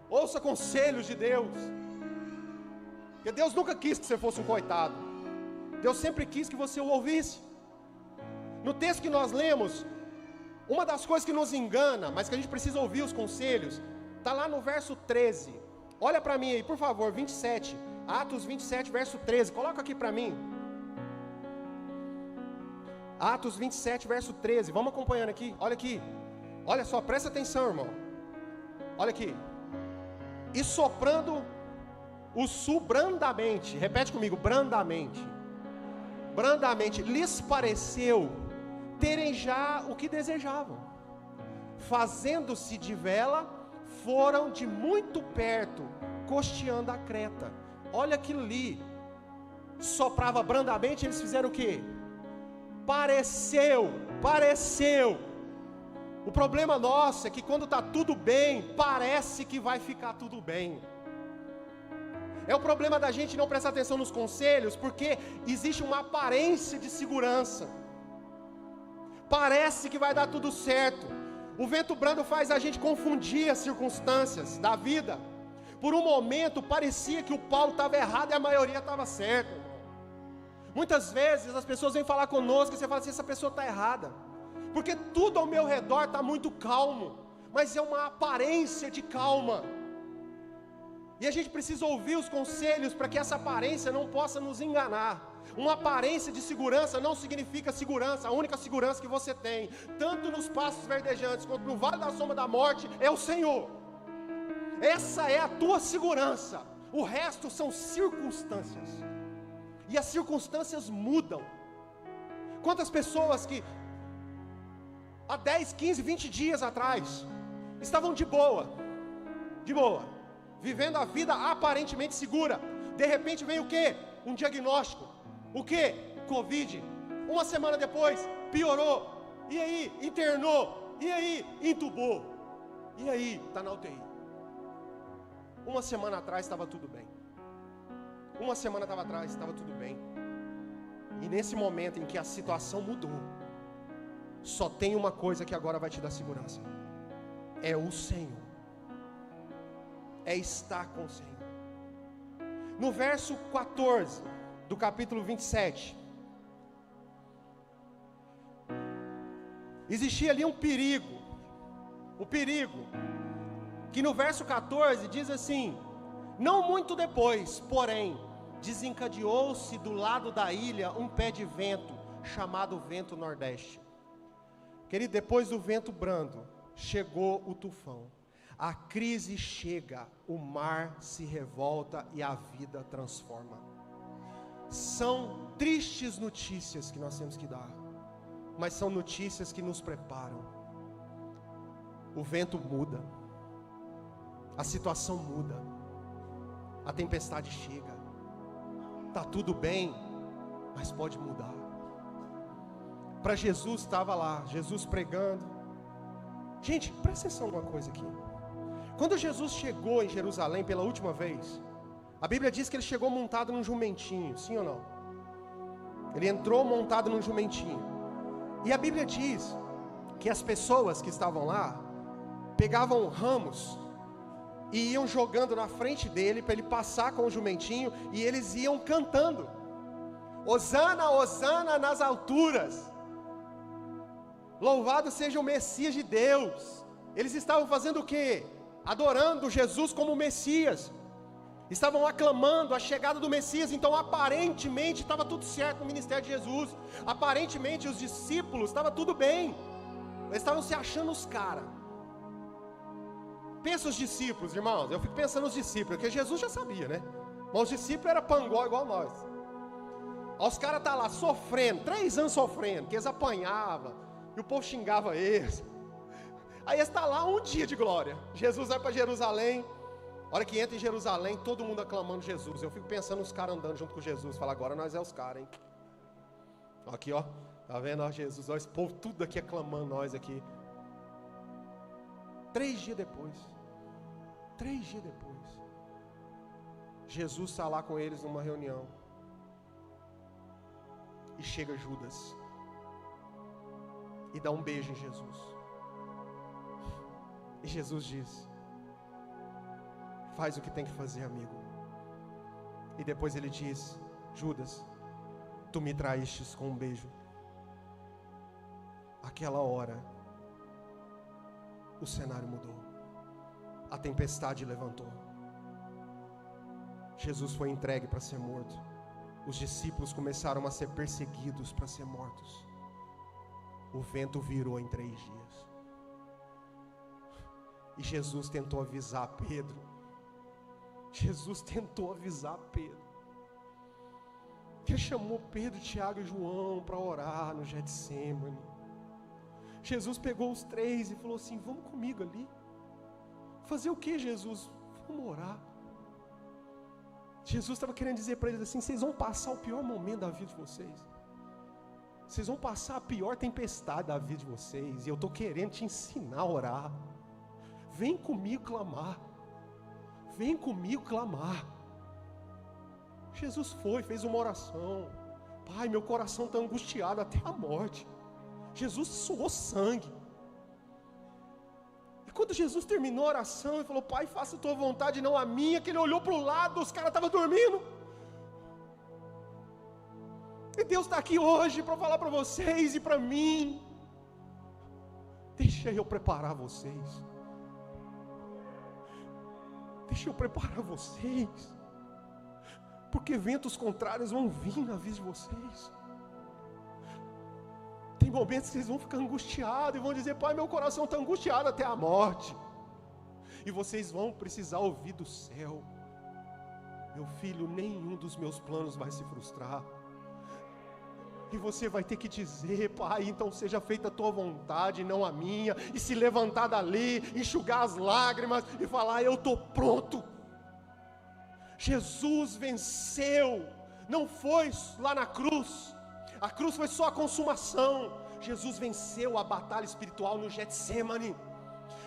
Ouça conselhos de Deus. Porque Deus nunca quis que você fosse um coitado. Deus sempre quis que você o ouvisse. No texto que nós lemos, uma das coisas que nos engana, mas que a gente precisa ouvir os conselhos, está lá no verso 13. Olha para mim aí, por favor, 27. Atos 27, verso 13. Coloca aqui para mim. Atos 27, verso 13. Vamos acompanhando aqui. Olha aqui. Olha só, presta atenção, irmão. Olha aqui. E soprando o sul brandamente. Repete comigo, brandamente. Brandamente. Lhes pareceu terem já o que desejavam. Fazendo-se de vela, foram de muito perto, costeando a Creta. Olha aquilo ali. Soprava brandamente, eles fizeram o quê? Pareceu. O problema nosso é que quando está tudo bem, parece que vai ficar tudo bem. É o problema da gente não prestar atenção nos conselhos, porque existe uma aparência de segurança. Parece que vai dar tudo certo. O vento brando faz a gente confundir as circunstâncias da vida. Por um momento parecia que o Paulo estava errado e a maioria estava certa. Muitas vezes as pessoas vêm falar conosco e você fala assim: essa pessoa está errada, porque tudo ao meu redor está muito calmo, mas é uma aparência de calma. E a gente precisa ouvir os conselhos para que essa aparência não possa nos enganar. Uma aparência de segurança não significa segurança. A única segurança que você tem, tanto nos pastos verdejantes quanto no vale da sombra da morte, é o Senhor. Essa é a tua segurança. O resto são circunstâncias. E as circunstâncias mudam. Quantas pessoas que há 10, 15, 20 dias atrás estavam de boa, vivendo a vida aparentemente segura. De repente vem o quê? Um diagnóstico. O quê? Covid. Uma semana depois, piorou. E aí? Internou. E aí? Entubou. E aí? Está na UTI. Uma semana atrás estava tudo bem. Uma semana atrás estava tudo bem. E nesse momento em que a situação mudou, só tem uma coisa que agora vai te dar segurança: é o Senhor, é estar com o Senhor. No verso 14 do capítulo 27, existia ali um perigo, o perigo, que no verso 14 diz assim: não muito depois, porém, desencadeou-se do lado da ilha um pé de vento, chamado vento nordeste. Querido, depois do vento brando, chegou o tufão. A crise chega, o mar se revolta e a vida transforma. São tristes notícias que nós temos que dar, mas são notícias que nos preparam. O vento muda, a situação muda, a tempestade chega, está tudo bem, mas pode mudar. Para Jesus estava lá, Jesus pregando. Gente, presta atenção numa coisa aqui. Quando Jesus chegou em Jerusalém pela última vez, a Bíblia diz que ele chegou montado num jumentinho, sim ou não? Ele entrou montado num jumentinho. E a Bíblia diz que as pessoas que estavam lá pegavam ramos e iam jogando na frente dele para ele passar com o jumentinho, e eles iam cantando: Hosana, Hosana nas alturas, louvado seja o Messias de Deus. Eles estavam fazendo o quê? Adorando Jesus como Messias, estavam aclamando a chegada do Messias. Então aparentemente estava tudo certo no ministério de Jesus, aparentemente os discípulos, estava tudo bem, eles estavam se achando os caras. Pensa os discípulos, irmãos, eu fico pensando nos discípulos, porque Jesus já sabia, né? Mas os discípulos eram pangó igual nós. Aí os caras estão lá sofrendo, 3 anos sofrendo, porque eles apanhavam, e o povo xingava eles. Aí eles estão lá um dia de glória. Jesus vai para Jerusalém. A hora que entra em Jerusalém, todo mundo aclamando Jesus. Eu fico pensando os caras andando junto com Jesus. Fala, agora nós é os caras, hein? Aqui, ó, tá vendo, ó, Jesus, ó, esse povo tudo aqui aclamando nós aqui. 3 dias depois, Jesus está lá com eles numa reunião, e chega Judas, e dá um beijo em Jesus, e Jesus diz: faz o que tem que fazer, amigo. E depois ele diz: Judas, tu me traístes com um beijo. Aquela hora, o cenário mudou, a tempestade levantou, Jesus foi entregue para ser morto, os discípulos começaram a ser perseguidos para ser mortos, o vento virou em 3 dias, e Jesus tentou avisar Pedro, ele chamou Pedro, Tiago e João para orar no Getsemane. Jesus pegou os 3 e falou assim: vamos comigo ali. Fazer o que, Jesus? Vamos orar. Jesus estava querendo dizer para eles assim: vocês vão passar o pior momento da vida de vocês, vocês vão passar a pior tempestade da vida de vocês, e eu estou querendo te ensinar a orar. Vem comigo clamar, vem comigo clamar. Jesus foi, fez uma oração: Pai, meu coração está angustiado até a morte. Jesus suou sangue. E quando Jesus terminou a oração, ele falou: Pai, faça a tua vontade, não a minha. Que ele olhou para o lado, os caras estavam dormindo. E Deus está aqui hoje para falar para vocês e para mim: deixa eu preparar vocês, porque ventos contrários vão vir na vida de vocês. Tem momentos que vocês vão ficar angustiados e vão dizer: Pai, meu coração está angustiado até a morte. E vocês vão precisar ouvir do céu: meu filho, nenhum dos meus planos vai se frustrar. E você vai ter que dizer: Pai, então seja feita a tua vontade, não a minha. E se levantar dali, enxugar as lágrimas e falar: eu estou pronto. Jesus venceu. Não foi lá na cruz. A cruz foi só a consumação. Jesus venceu a batalha espiritual no Getsemane.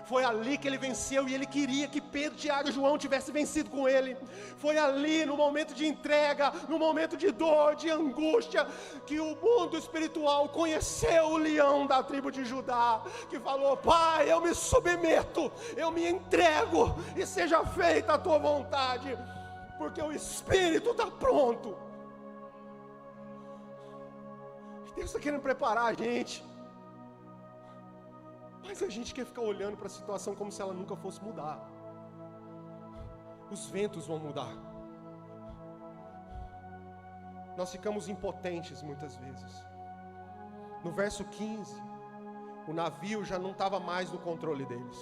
Foi ali que ele venceu, e ele queria que Pedro, Tiago e João tivessem vencido com ele. Foi ali, no momento de entrega, no momento de dor, de angústia, que o mundo espiritual conheceu o leão da tribo de Judá, que falou: Pai, eu me submeto, eu me entrego, e seja feita a tua vontade, porque o Espírito está pronto. Deus está querendo preparar a gente, mas a gente quer ficar olhando para a situação como se ela nunca fosse mudar. Os ventos vão mudar. Nós ficamos impotentes muitas vezes. No verso 15, o navio já não estava mais no controle deles.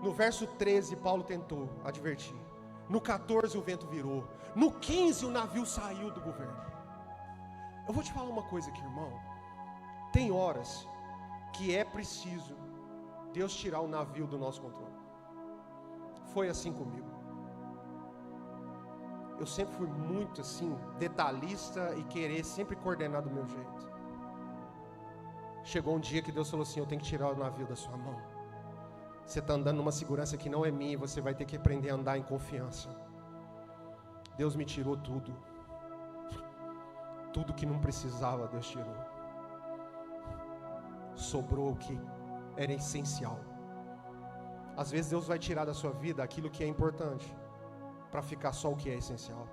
No verso 13, Paulo tentou advertir. No 14, o vento virou. No 15, o navio saiu do governo. Eu vou te falar uma coisa aqui, irmão. Tem horas que é preciso Deus tirar o navio do nosso controle. Foi assim comigo. Eu sempre fui muito assim, detalhista e querer sempre coordenar do meu jeito. Chegou um dia que Deus falou assim: eu tenho que tirar o navio da sua mão. Você está andando numa segurança que não é minha, e você vai ter que aprender a andar em confiança. Deus me tirou tudo. Tudo que não precisava, Deus tirou. Sobrou o que era essencial. Às vezes Deus vai tirar da sua vida aquilo que é importante, para ficar só o que é essencial.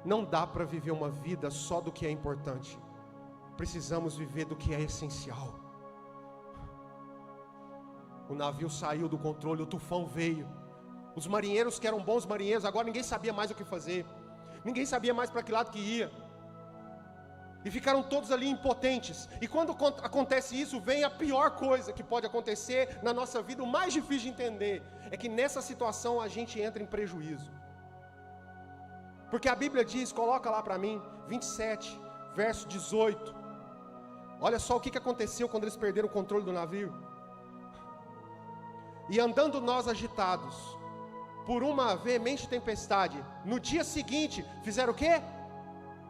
Não dá para viver uma vida só do que é importante. Precisamos viver do que é essencial. O navio saiu do controle, o tufão veio. Os marinheiros que eram bons marinheiros, agora ninguém sabia mais o que fazer. Ninguém sabia mais para que lado que ia. E ficaram todos ali impotentes. E quando acontece isso, vem a pior coisa que pode acontecer na nossa vida. O mais difícil de entender é que nessa situação a gente entra em prejuízo. Porque a Bíblia diz, coloca lá para mim, 27, verso 18. Olha só o que aconteceu quando eles perderam o controle do navio. E andando nós agitados por uma veemente tempestade, no dia seguinte, fizeram o quê?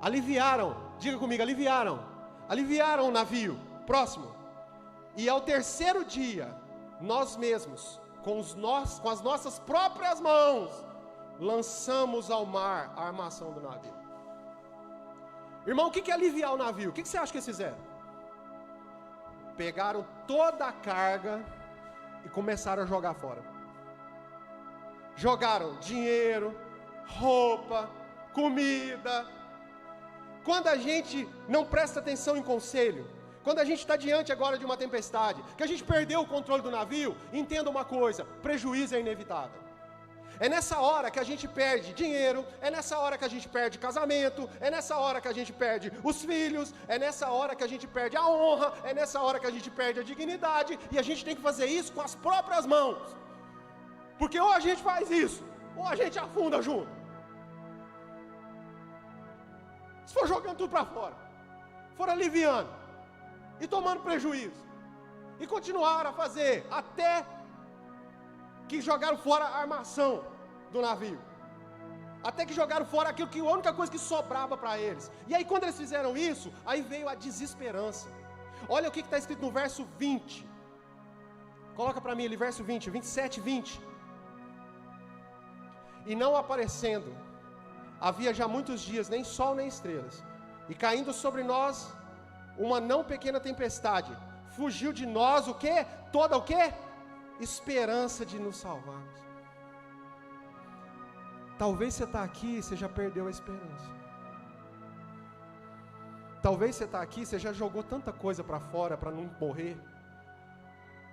Aliviaram. Diga comigo, aliviaram. Aliviaram o navio. Próximo. E ao terceiro dia, nós mesmos, com as nossas próprias mãos, lançamos ao mar a armação do navio. Irmão, o que é aliviar o navio? O que você acha que eles fizeram? Pegaram toda a carga e começaram a jogar fora. Jogaram dinheiro, roupa, comida. Quando a gente não presta atenção em conselho, quando a gente está diante agora de uma tempestade, que a gente perdeu o controle do navio, entenda uma coisa: prejuízo é inevitável. É nessa hora que a gente perde dinheiro, é nessa hora que a gente perde casamento, é nessa hora que a gente perde os filhos, é nessa hora que a gente perde a honra, é nessa hora que a gente perde a dignidade, e a gente tem que fazer isso com as próprias mãos. Porque ou a gente faz isso, ou a gente afunda junto. Se for jogando tudo para fora, for aliviando e tomando prejuízo, e continuaram a fazer até que jogaram fora a armação do navio, até que jogaram fora aquilo que a única coisa que sobrava para eles. E aí quando eles fizeram isso, aí veio a desesperança. Olha o que está escrito no verso 20. Coloca para mim ali, verso 20, 27, 20. E não aparecendo, havia já muitos dias, nem sol nem estrelas, e caindo sobre nós uma não pequena tempestade, fugiu de nós o quê? Toda o quê? Esperança de nos salvarmos. Talvez você está aqui e você já perdeu a esperança. Talvez você está aqui e você já jogou tanta coisa para fora para não morrer.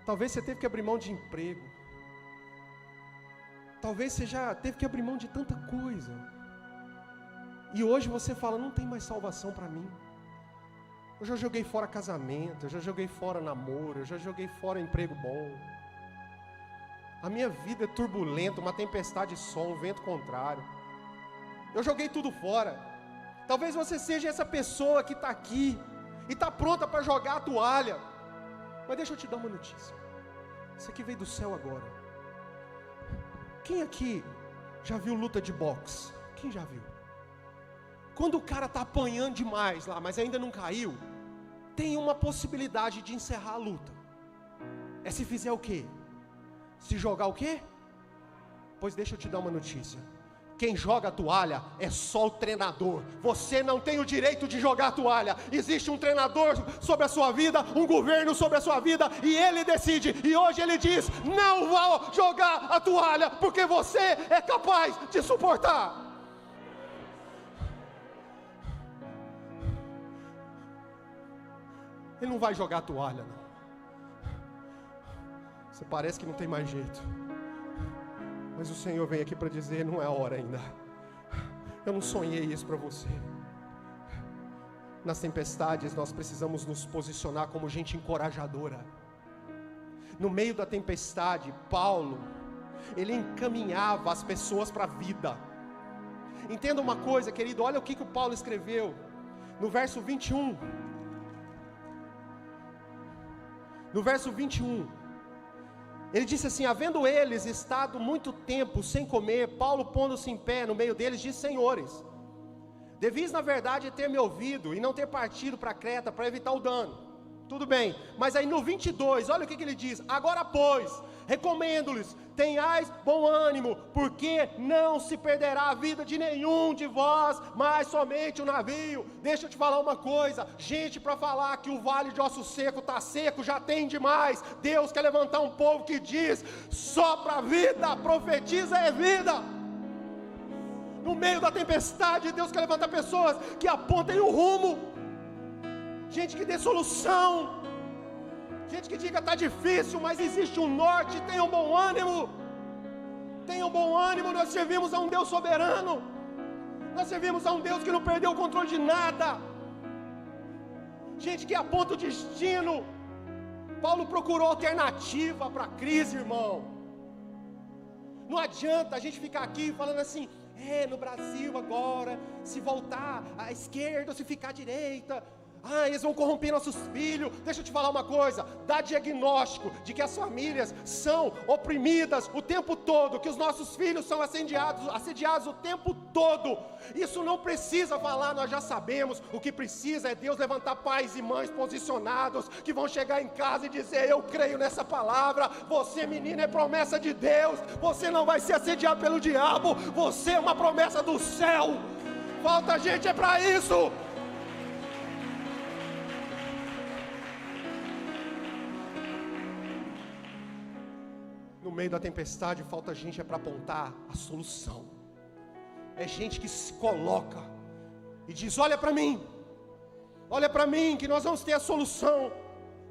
Talvez você teve que abrir mão de emprego. Talvez você já teve que abrir mão de tanta coisa. E hoje você fala: não tem mais salvação para mim. Eu já joguei fora casamento, eu já joguei fora namoro, eu já joguei fora emprego bom. A minha vida é turbulenta, uma tempestade só, um vento contrário. Eu joguei tudo fora. Talvez você seja essa pessoa que está aqui e está pronta para jogar a toalha. Mas deixa eu te dar uma notícia. Isso aqui veio do céu agora. Quem aqui já viu luta de boxe? Quem já viu? Quando o cara está apanhando demais lá, mas ainda não caiu, tem uma possibilidade de encerrar a luta. É se fizer o quê? Se jogar o quê? Pois deixa eu te dar uma notícia. Quem joga a toalha é só o treinador. Você não tem o direito de jogar a toalha. Existe um treinador sobre a sua vida, um governo sobre a sua vida, e ele decide. E hoje ele diz: não vou jogar a toalha, porque você é capaz de suportar. Ele não vai jogar a toalha, não. Você parece que não tem mais jeito. Mas o Senhor vem aqui para dizer: não é a hora ainda. Eu não sonhei isso para você. Nas tempestades nós precisamos nos posicionar como gente encorajadora. No meio da tempestade, Paulo, ele encaminhava as pessoas para a vida. Entenda uma coisa, querido, olha o que o Paulo escreveu no verso 21. No verso 21, ele disse assim: havendo eles estado muito tempo sem comer, Paulo, pondo-se em pé no meio deles, disse: senhores, devis na verdade ter me ouvido e não ter partido para Creta para evitar o dano. Tudo bem, mas aí no 22, olha o que ele diz: agora pois, recomendo-lhes, tenhais bom ânimo, porque não se perderá a vida de nenhum de vós, mas somente o navio. Deixa eu te falar uma coisa, gente, para falar que o vale de osso seco está seco, já tem demais. Deus quer levantar um povo que diz: sopra a vida, profetiza é vida. No meio da tempestade, Deus quer levantar pessoas que apontem o rumo, gente que dê solução, gente que diga: está difícil, mas existe um norte. Tenham bom ânimo, tenham bom ânimo. Nós servimos a um Deus soberano, nós servimos a um Deus que não perdeu o controle de nada, gente que aponta o destino. Paulo procurou alternativa para a crise, irmão. Não adianta a gente ficar aqui falando assim: no Brasil agora, se voltar à esquerda ou se ficar à direita, eles vão corromper nossos filhos. Deixa eu te falar uma coisa: dá diagnóstico de que as famílias são oprimidas o tempo todo, que os nossos filhos são assediados o tempo todo. Isso não precisa falar, nós já sabemos. O que precisa é Deus levantar pais e mães posicionados, que vão chegar em casa e dizer: eu creio nessa palavra. Você, menina, é promessa de Deus. Você não vai ser assediado pelo diabo. Você é uma promessa do céu. Falta gente é para isso. No meio da tempestade, falta gente para apontar a solução. É gente que se coloca e diz: olha para mim, que nós vamos ter a solução.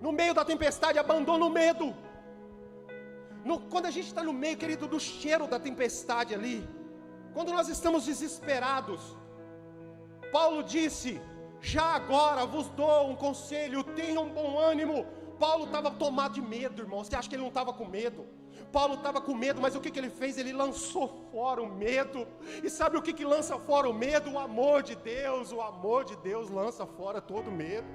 No meio da tempestade, abandona o medo. Quando a gente está no meio, querido, do cheiro da tempestade ali, quando nós estamos desesperados, Paulo disse: já agora vos dou um conselho, tenham bom ânimo. Paulo estava tomado de medo, irmão. Você acha que ele não estava com medo? Paulo estava com medo, mas o que ele fez? Ele lançou fora o medo. E sabe o que lança fora o medo? O amor de Deus. O amor de Deus lança fora todo medo.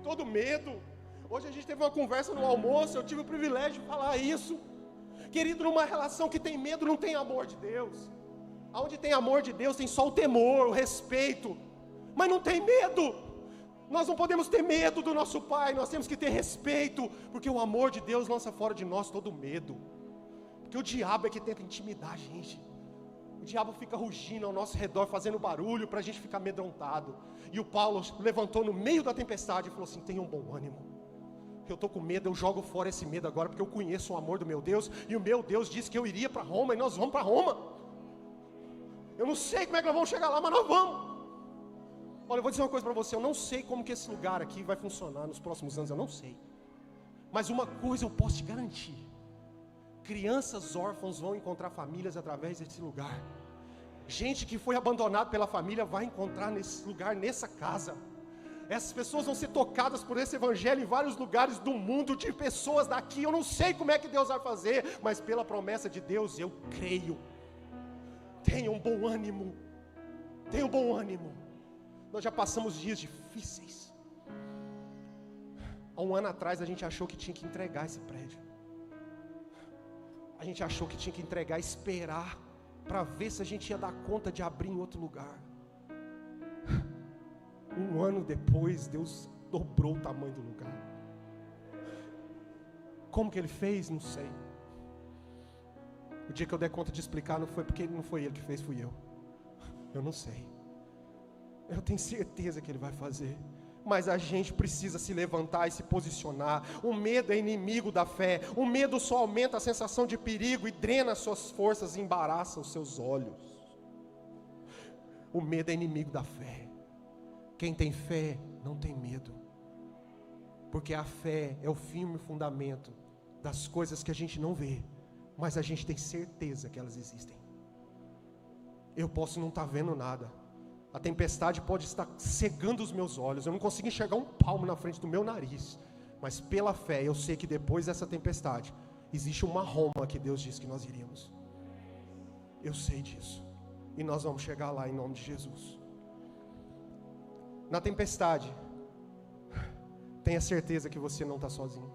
Todo medo. Hoje a gente teve uma conversa no almoço, eu tive o privilégio de falar isso. Querido, numa relação que tem medo, não tem amor de Deus. Onde tem amor de Deus, tem só o temor, o respeito, mas não tem medo. Nós não podemos ter medo do nosso Pai, nós temos que ter respeito, porque o amor de Deus lança fora de nós todo medo. Porque o diabo é que tenta intimidar a gente. O diabo fica rugindo ao nosso redor, fazendo barulho, para a gente ficar amedrontado. E o Paulo levantou no meio da tempestade e falou assim: tenham bom ânimo. Eu estou com medo, eu jogo fora esse medo agora, porque eu conheço o amor do meu Deus, e o meu Deus disse que eu iria para Roma, e nós vamos para Roma. Eu não sei como é que nós vamos chegar lá, mas nós vamos. Olha, eu vou dizer uma coisa para você: eu não sei como que esse lugar aqui vai funcionar nos próximos anos, eu não sei. Mas uma coisa eu posso te garantir: crianças órfãos vão encontrar famílias através desse lugar. Gente que foi abandonada pela família vai encontrar nesse lugar, nessa casa. Essas pessoas vão ser tocadas por esse evangelho em vários lugares do mundo, de pessoas daqui. Eu não sei como é que Deus vai fazer, mas pela promessa de Deus eu creio. Tenham bom ânimo. Tenham bom ânimo. Nós já passamos dias difíceis. Há um ano atrás a gente achou que tinha que entregar esse prédio. A gente achou que tinha que entregar, esperar, para ver se a gente ia dar conta de abrir em outro lugar. Um ano depois, Deus dobrou o tamanho do lugar. Como que ele fez? Não sei. O dia que eu der conta de explicar, não foi porque não foi ele que fez, fui eu. Eu não sei. Eu tenho certeza que ele vai fazer. Mas a gente precisa se levantar e se posicionar. O medo é inimigo da fé. O medo só aumenta a sensação de perigo e drena as suas forças e embaraça os seus olhos. O medo é inimigo da fé. Quem tem fé não tem medo. Porque a fé é o firme fundamento das coisas que a gente não vê, mas a gente tem certeza que elas existem. Eu posso não estar vendo nada. A tempestade pode estar cegando os meus olhos. Eu não consigo enxergar um palmo na frente do meu nariz. Mas pela fé eu sei que depois dessa tempestade existe uma Roma que Deus disse que nós iríamos. Eu sei disso. E nós vamos chegar lá em nome de Jesus. Na tempestade, tenha certeza que você não está sozinho.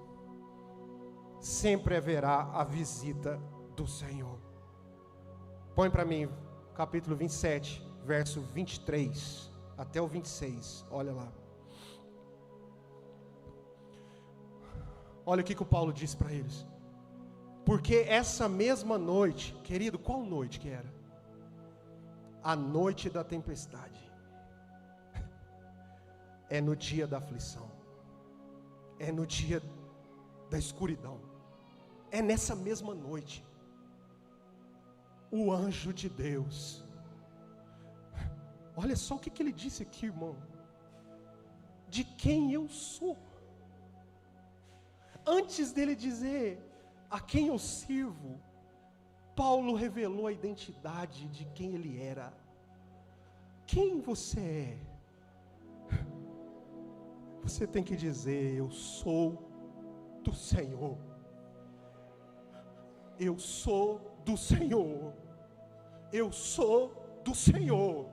Sempre haverá a visita do Senhor. Põe para mim capítulo 27, verso 23 até o 26, olha lá. Olha o que o Paulo disse para eles. Porque essa mesma noite, querido, qual noite que era? A noite da tempestade. É no dia da aflição. É no dia da escuridão. É nessa mesma noite. O anjo de Deus. Olha só o que ele disse aqui, irmão. De quem eu sou. Antes dele dizer a quem eu sirvo, Paulo revelou a identidade de quem ele era. Quem você é? Você tem que dizer: eu sou do Senhor. Eu sou do Senhor. Eu sou do Senhor.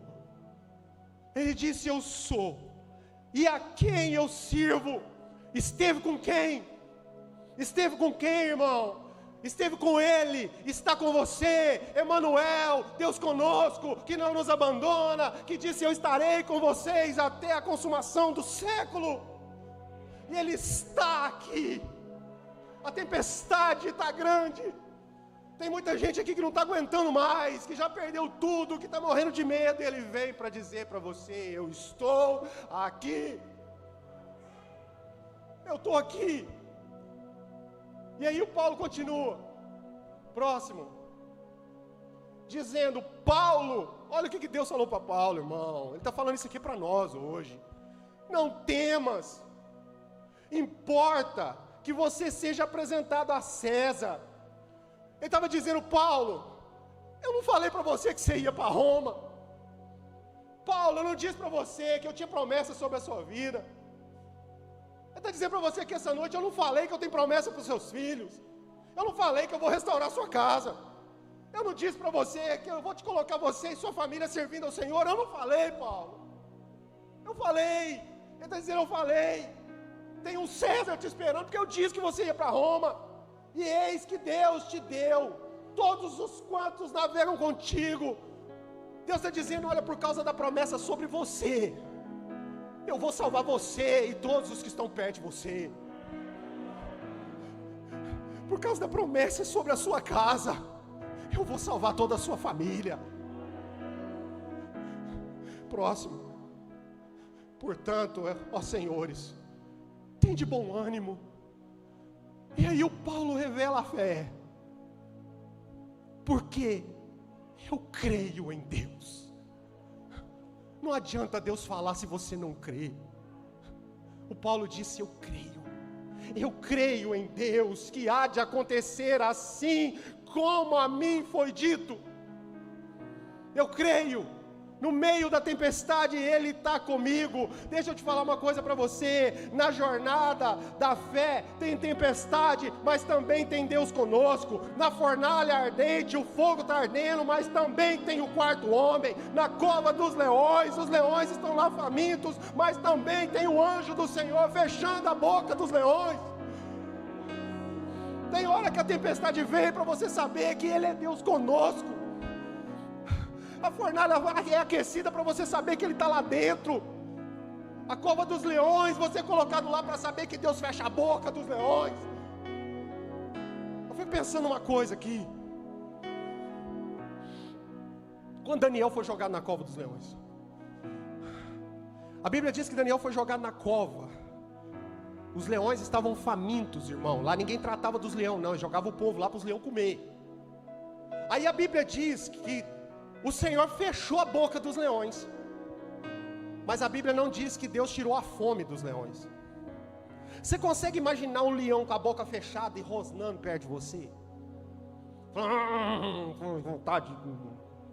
Ele disse: eu sou. E a quem eu sirvo? Esteve com quem? Esteve com quem, irmão? Esteve com Ele, está com você, Emanuel, Deus conosco, que não nos abandona, que disse: eu estarei com vocês até a consumação do século. E Ele está aqui. A tempestade está grande. Tem muita gente aqui que não está aguentando mais, que já perdeu tudo, que está morrendo de medo, e Ele vem para dizer para você: eu estou aqui. Eu estou aqui. E aí o Paulo continua, próximo, dizendo: Paulo, olha o que Deus falou para Paulo, irmão. Ele está falando isso aqui para nós hoje. Não temas, importa que você seja apresentado a César. Ele estava dizendo: Paulo, eu não falei para você que você ia para Roma. Paulo, eu não disse para você que eu tinha promessa sobre a sua vida. Ele está dizendo para você que essa noite eu não falei que eu tenho promessa para os seus filhos. Eu não falei que eu vou restaurar a sua casa. Eu não disse para você que eu vou te colocar você e sua família servindo ao Senhor. Eu não falei, Paulo. Eu falei. Ele está dizendo: eu falei. Tem um César te esperando, porque eu disse que você ia para Roma. E eis que Deus te deu todos os quantos navegam contigo. Deus está dizendo: olha, por causa da promessa sobre você, eu vou salvar você e todos os que estão perto de você. Por causa da promessa sobre a sua casa, eu vou salvar toda a sua família. Próximo. Portanto, ó senhores, tem de bom ânimo. E aí o Paulo revela a fé. Porque eu creio em Deus. Não adianta Deus falar se você não crê. O Paulo disse: eu creio. Eu creio em Deus, que há de acontecer assim como a mim foi dito. Eu creio. No meio da tempestade Ele está comigo. Deixa eu te falar uma coisa para você. Na jornada da fé tem tempestade, mas também tem Deus conosco. Na fornalha ardente o fogo está ardendo, mas também tem o quarto homem. Na cova dos leões, os leões estão lá famintos, mas também tem o anjo do Senhor fechando a boca dos leões. Tem hora que a tempestade vem para você saber que Ele é Deus conosco. A fornalha é aquecida para você saber que Ele está lá dentro. A cova dos leões, você é colocado lá para saber que Deus fecha a boca dos leões. Eu fico pensando uma coisa aqui. Quando Daniel foi jogado na cova dos leões, a Bíblia diz que Daniel foi jogado na cova. Os leões estavam famintos, irmão. Lá ninguém tratava dos leões, não. Eles jogavam o povo lá para os leões comer. Aí a Bíblia diz que o Senhor fechou a boca dos leões. Mas a Bíblia não diz que Deus tirou a fome dos leões. Você consegue imaginar um leão com a boca fechada e rosnando perto de você? Com vontade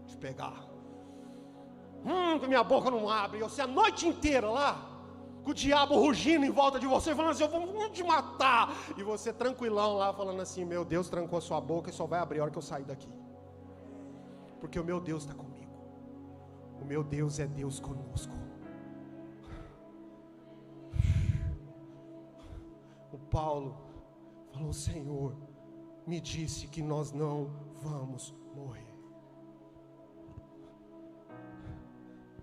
de pegar. Que minha boca não abre. E você a noite inteira lá, com o diabo rugindo em volta de você, falando assim, eu vou te matar. E você tranquilão lá, falando assim, meu Deus trancou a sua boca e só vai abrir a hora que eu sair daqui. Porque o meu Deus está comigo. O meu Deus é Deus conosco. O Paulo falou, Senhor, me disse que nós não vamos morrer.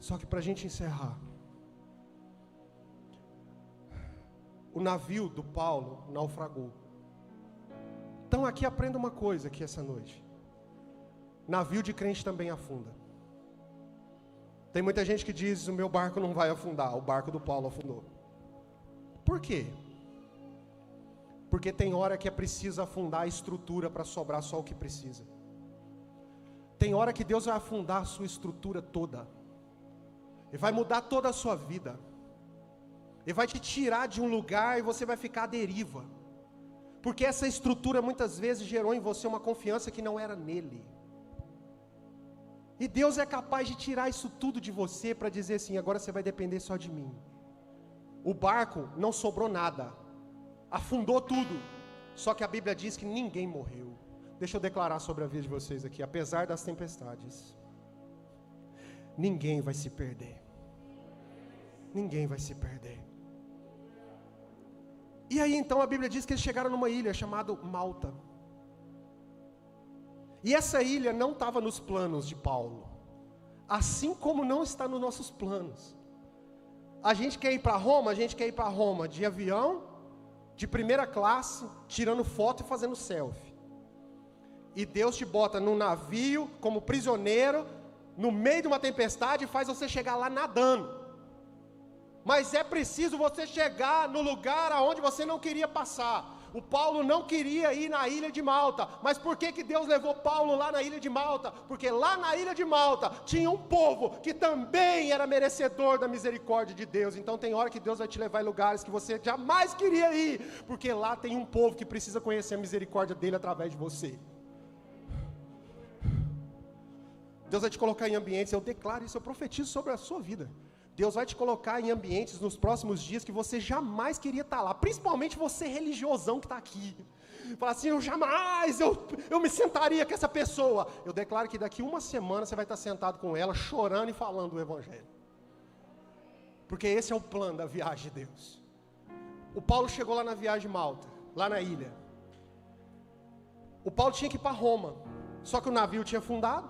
Só que para a gente encerrar, o navio do Paulo naufragou. Então aqui aprenda uma coisa aqui essa noite. Navio de crente também afunda. Tem muita gente que diz, o meu barco não vai afundar. O barco do Paulo afundou. Por quê? Porque tem hora que é preciso afundar a estrutura para sobrar só o que precisa. Tem hora que Deus vai afundar a sua estrutura toda. Ele vai mudar toda a sua vida. Ele vai te tirar de um lugar e você vai ficar à deriva. Porque essa estrutura muitas vezes gerou em você uma confiança que não era nele. E Deus é capaz de tirar isso tudo de você para dizer assim, agora você vai depender só de mim. O barco não sobrou nada. Afundou tudo. Só que a Bíblia diz que ninguém morreu. Deixa eu declarar sobre a vida de vocês aqui. Apesar das tempestades, ninguém vai se perder. Ninguém vai se perder. E aí então a Bíblia diz que eles chegaram numa ilha chamada Malta. E essa ilha não estava nos planos de Paulo. Assim como não está nos nossos planos. A gente quer ir para Roma, a gente quer ir para Roma de avião, de primeira classe, tirando foto e fazendo selfie. E Deus te bota num navio como prisioneiro, no meio de uma tempestade, e faz você chegar lá nadando. Mas é preciso você chegar no lugar aonde você não queria passar. O Paulo não queria ir na ilha de Malta. Mas por que Deus levou Paulo lá na ilha de Malta? Porque lá na ilha de Malta tinha um povo que também era merecedor da misericórdia de Deus. Então tem hora que Deus vai te levar em lugares que você jamais queria ir, porque lá tem um povo que precisa conhecer a misericórdia dele através de você. Deus vai te colocar em ambientes, eu declaro isso, eu profetizo sobre a sua vida. Deus vai te colocar em ambientes nos próximos dias que você jamais queria estar lá. Principalmente você religiosão que está aqui. Fala assim, eu me sentaria com essa pessoa. Eu declaro que daqui uma semana você vai estar sentado com ela, chorando e falando do Evangelho. Porque esse é o plano da viagem de Deus. O Paulo chegou lá na viagem de Malta, lá na ilha. O Paulo tinha que ir para Roma. Só que o navio tinha afundado.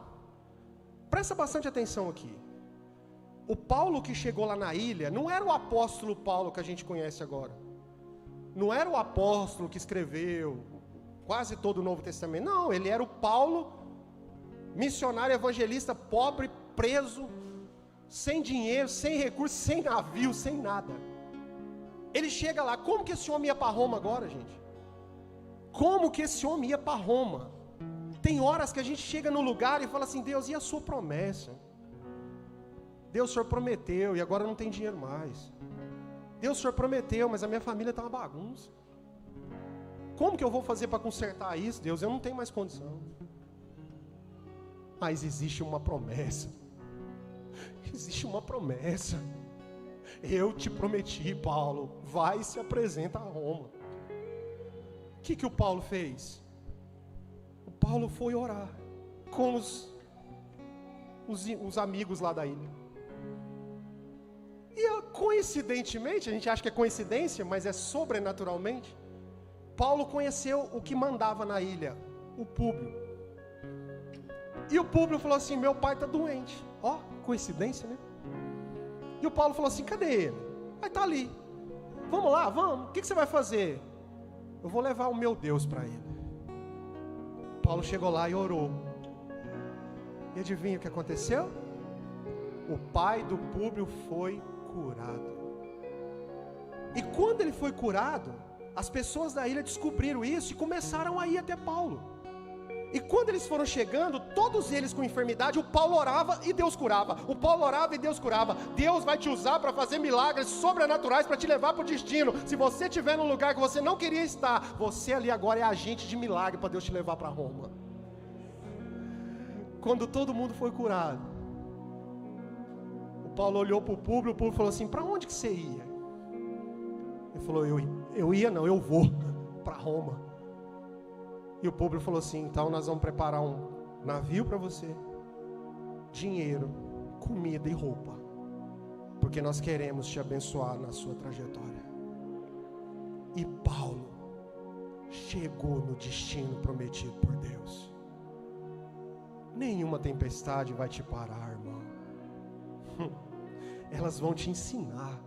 Presta bastante atenção aqui. O Paulo que chegou lá na ilha, não era o apóstolo Paulo que a gente conhece agora. Não era o apóstolo que escreveu quase todo o Novo Testamento. Não, ele era o Paulo, missionário evangelista, pobre, preso, sem dinheiro, sem recursos, sem navio, sem nada. Ele chega lá, como que esse homem ia para Roma agora, gente? Como que esse homem ia para Roma? Tem horas que a gente chega no lugar e fala assim, Deus, e a sua promessa? Deus, o Senhor prometeu e agora não tem dinheiro mais. Deus, o Senhor prometeu, mas a minha família está uma bagunça. Como que eu vou fazer para consertar isso, Deus? Eu não tenho mais condição. Mas existe uma promessa. Existe uma promessa. Eu te prometi, Paulo, vai e se apresenta a Roma. O que o Paulo fez? O Paulo foi orar com os amigos lá da ilha. E coincidentemente, a gente acha que é coincidência, mas é sobrenaturalmente, Paulo conheceu o que mandava na ilha, o Públio. E o Públio falou assim, meu pai está doente. Ó, coincidência, né? E o Paulo falou assim, cadê ele? Aí está ali. Vamos lá, vamos. O que você vai fazer? Eu vou levar o meu Deus para ele. Paulo chegou lá e orou. E adivinha o que aconteceu? O pai do Públio foi curado. E quando ele foi curado, as pessoas da ilha descobriram isso e começaram a ir até Paulo. E quando eles foram chegando, todos eles com enfermidade, o Paulo orava e Deus curava. O Paulo orava e Deus curava. Deus vai te usar para fazer milagres sobrenaturais para te levar para o destino. Se você estiver num lugar que você não queria estar, você ali agora é agente de milagre para Deus te levar para Roma. Quando todo mundo foi curado, o Paulo olhou para o Públio falou assim: para onde que você ia? Ele falou: eu ia não, eu vou para Roma. E o Públio falou assim: então nós vamos preparar um navio para você, dinheiro, comida e roupa, porque nós queremos te abençoar na sua trajetória. E Paulo chegou no destino prometido por Deus. Nenhuma tempestade vai te parar, irmão. Elas vão te ensinar.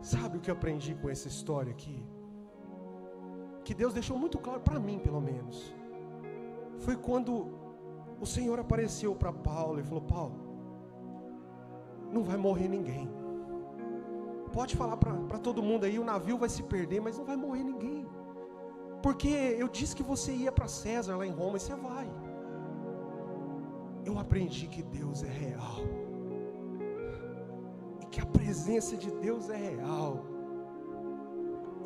Sabe o que eu aprendi com essa história aqui? Que Deus deixou muito claro para mim, pelo menos. Foi quando o Senhor apareceu para Paulo e falou: Paulo, não vai morrer ninguém. Pode falar para todo mundo aí, o navio vai se perder, mas não vai morrer ninguém. Porque eu disse que você ia para César lá em Roma e você vai. Eu aprendi que Deus é real. E que a presença de Deus é real.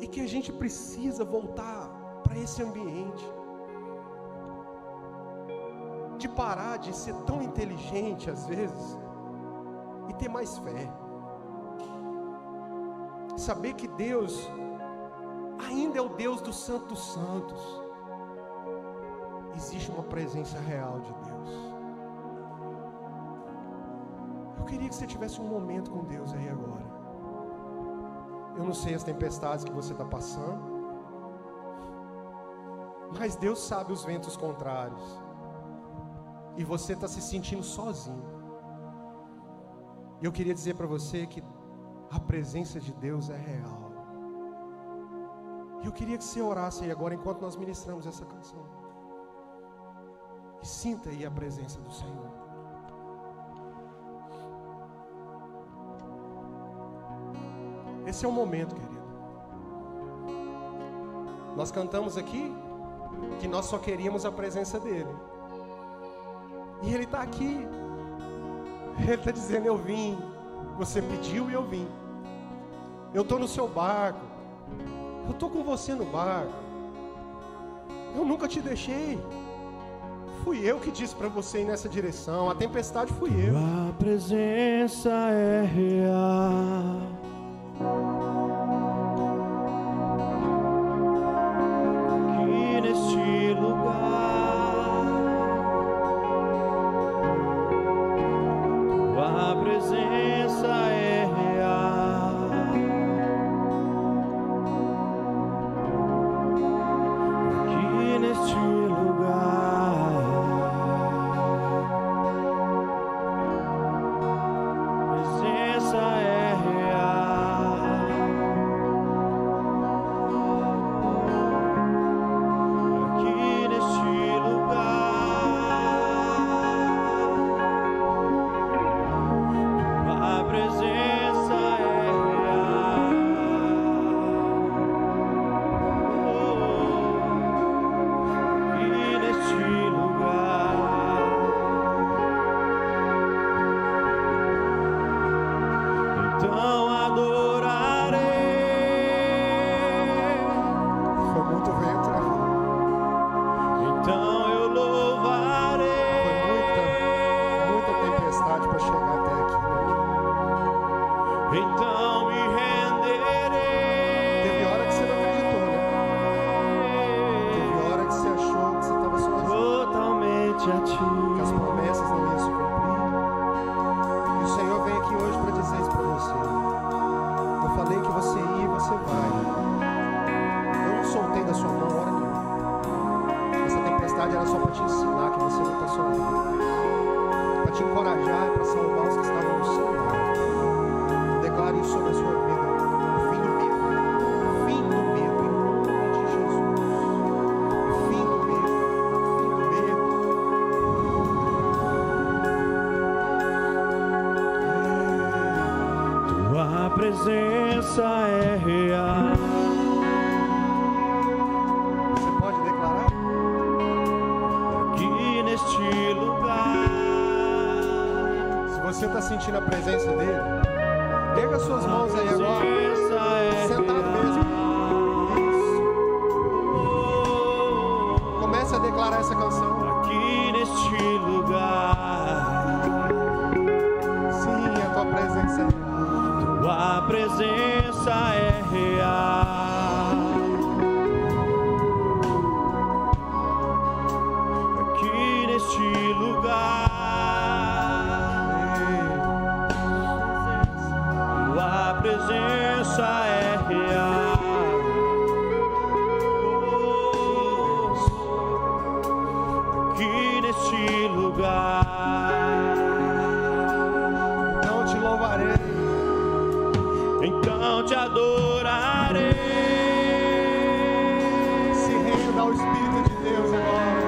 E que a gente precisa voltar para esse ambiente. De parar de ser tão inteligente às vezes e ter mais fé. Saber que Deus ainda é o Deus do Santo dos Santos. Existe uma presença real de Deus. Eu queria que você tivesse um momento com Deus aí agora. Eu não sei as tempestades que você está passando, mas Deus sabe os ventos contrários. E você está se sentindo sozinho. E eu queria dizer para você que a presença de Deus é real. E eu queria que você orasse aí agora enquanto nós ministramos essa canção. E sinta aí a presença do Senhor. Esse é o momento, querido. Nós cantamos aqui que nós só queríamos a presença dEle. E Ele está aqui. Ele está dizendo: eu vim. Você pediu e eu vim. Eu estou no seu barco. Eu estou com você no barco. Eu nunca te deixei. Fui eu que disse para você ir nessa direção. A tempestade fui eu. A presença é real. Aqui neste lugar, tua presença é real. Aqui neste lugar, presença é real. Aqui neste lugar, a presença é real. Aqui neste lugar, então adorarei. Foi muito vento, né? Então eu louvarei. Foi muita tempestade para chegar até aqui, né? Então me renderei. Teve hora que você não acreditou, né? Teve hora que você achou que você estava sozinho, Totalmente a que as ti. promessas não iam se cumprir. E o Senhor vem aqui hoje para dizer isso para você. Eu falei que você ia e você vai. Eu não soltei da sua mão hora nenhuma. Essa tempestade era só para te ensinar que você não está sozinho, para te encorajar, para salvar os que estavam no seu lado. Declare isso sobre a sua vida. O fim do medo. O fim do medo em nome de Jesus. está sentindo a presença dele? Erga suas mãos aí agora. Sentado mesmo. Isso. Comece a declarar essa canção. Aqui neste lugar, Sim, a tua presença é real. tua presença é real. Aqui neste lugar, tua presença é real. Aqui neste lugar, Então eu te louvarei. então te adorarei. Se renda ao Espírito de Deus agora.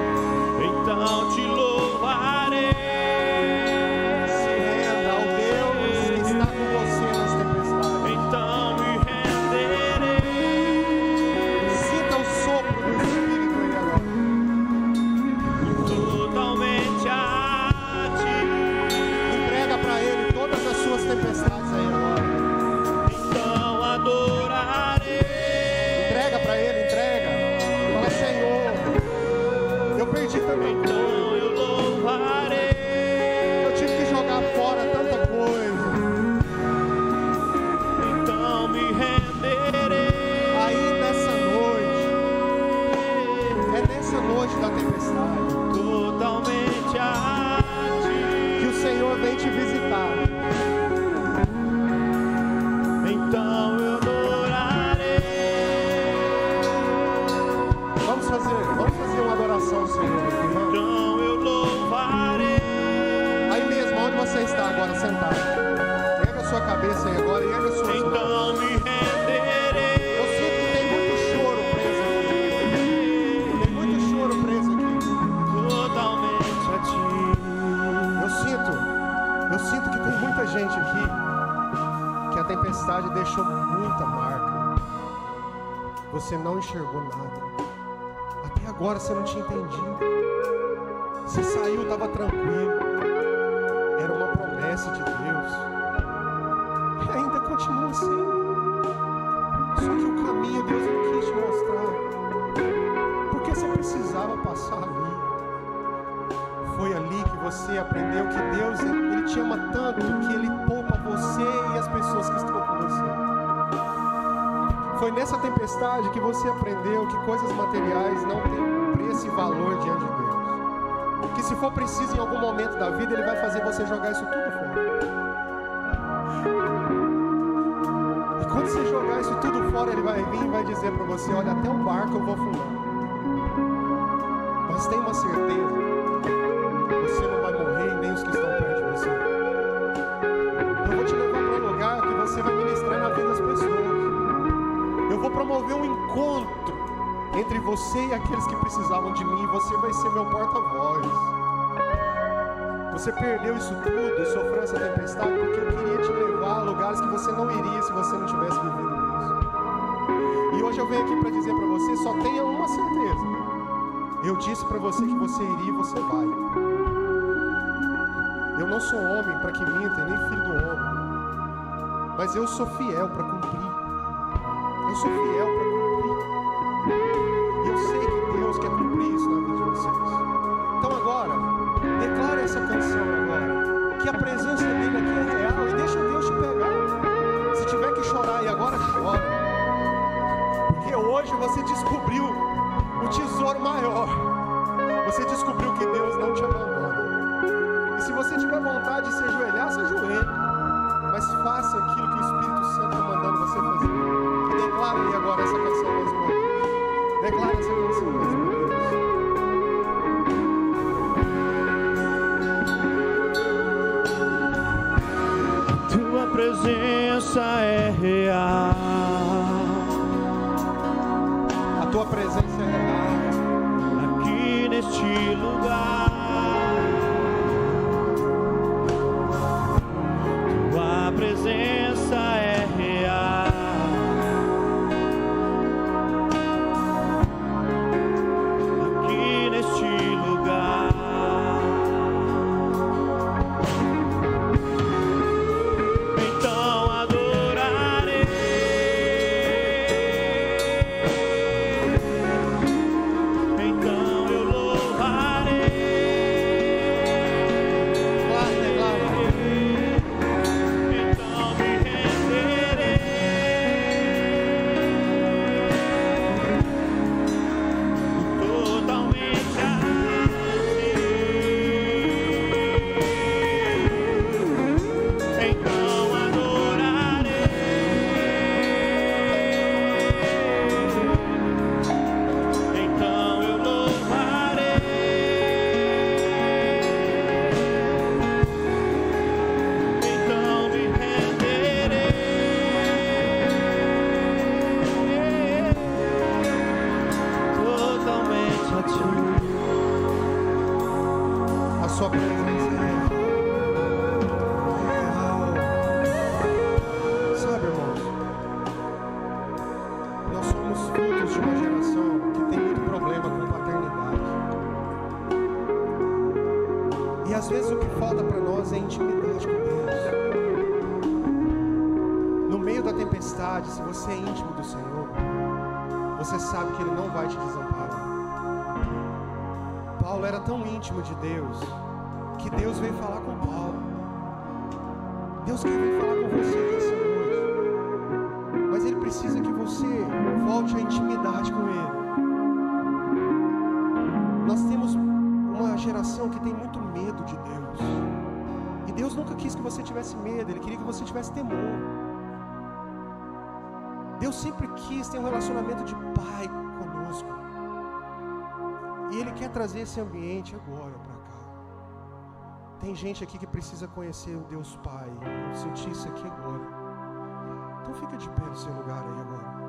Então te louvarei. Se renda ao Deus que está com você nas tempestades. Então me renderei Sinta o sopro do Espírito aí agora. totalmente a ti. Entrega para Ele todas as suas tempestades aí agora. Então adorarei. Entrega para Ele, entrega. Fala, Senhor, eu perdi tanta coisa. Então eu louvarei. Eu tive que jogar fora tanta coisa. Então me renderei. Aí nessa noite, é nessa noite da tempestade Totalmente a ti. que o Senhor vem te visitar. Então eu adorarei. Vamos fazer uma adoração ao Senhor, irmão. Então eu louvarei. Aí mesmo, onde você está agora sentado. Erga a sua cabeça aí agora e erga as suas mãos. Então me renderei. Eu sinto que tem muito choro preso aqui. Tem muito choro preso aqui. Totalmente a ti. Eu sinto que tem muita gente aqui que a tempestade deixou muita marca. Você não enxergou nada. Até agora você não tinha entendido. Você saiu, estava tranquilo. Era uma promessa de Deus. E ainda continua assim. Só que o caminho Deus não quis te mostrar. Porque você precisava passar ali. Foi ali que você aprendeu que Deus, Ele te ama tanto que Ele poupa você e as pessoas que estão com você. Foi nessa tempestade que você aprendeu que coisas materiais não têm preço e valor diante de Deus. Que se for preciso em algum momento da vida, Ele vai fazer você jogar isso tudo fora. E quando você jogar isso tudo fora, Ele vai vir e vai dizer para você: olha, até o barco eu vou afundar. Mas tem uma certeza. Você não vai morrer, nem os que estão perto de você. Eu vou te levar para um lugar que você vai ministrar na vida das pessoas. Eu vou promover um encontro entre você e aqueles que precisavam de mim. Você vai ser meu porta-voz. Você perdeu isso tudo e sofreu essa tempestade porque eu queria te levar a lugares que você não iria se você não tivesse vivido isso. E hoje eu venho aqui para dizer para você: só tenha uma certeza. Eu disse para você que você iria e você vai. Eu não sou homem para que minta, nem filho do homem. Mas eu sou fiel para cumprir. Eu sou fiel para cumprir. E eu sei que Deus quer cumprir isso na vida de vocês. Então agora, declara essa canção agora. Que a presença dele aqui é real. E deixa Deus te pegar. Se tiver que chorar aí agora, chora. Porque hoje você descobriu o tesouro maior. Você descobriu que Deus não te abandona. E se você tiver vontade de se ajoelhar, se ajoelhe. Mas faça aquilo que o Espírito Santo está mandando você fazer. E declare aí agora essa canção mais uma vez. Declare essa canção mais uma vez. Tua presença é real. A tua presença é real. Aqui neste lugar, tua presença é real. Aqui neste lugar, sua presença é real. Sabe, irmãos, nós somos frutos de uma geração que tem muito problema com paternidade. E às vezes o que falta para nós é intimidade com Deus. No meio da tempestade, se você é íntimo do Senhor, você sabe que Ele não vai te desamparar. Paulo era tão íntimo de Deus, que Deus veio falar com Paulo. Deus quer vir falar com você nessa noite. Mas Ele precisa que você volte à intimidade com Ele. Nós temos uma geração que tem muito medo de Deus. E Deus nunca quis que você tivesse medo, Ele queria que você tivesse temor. Deus sempre quis ter um relacionamento de pai conosco. E Ele quer trazer esse ambiente agora para cá. Tem gente aqui que precisa conhecer o Deus Pai, sentir isso aqui agora. Então fica de pé no seu lugar aí agora.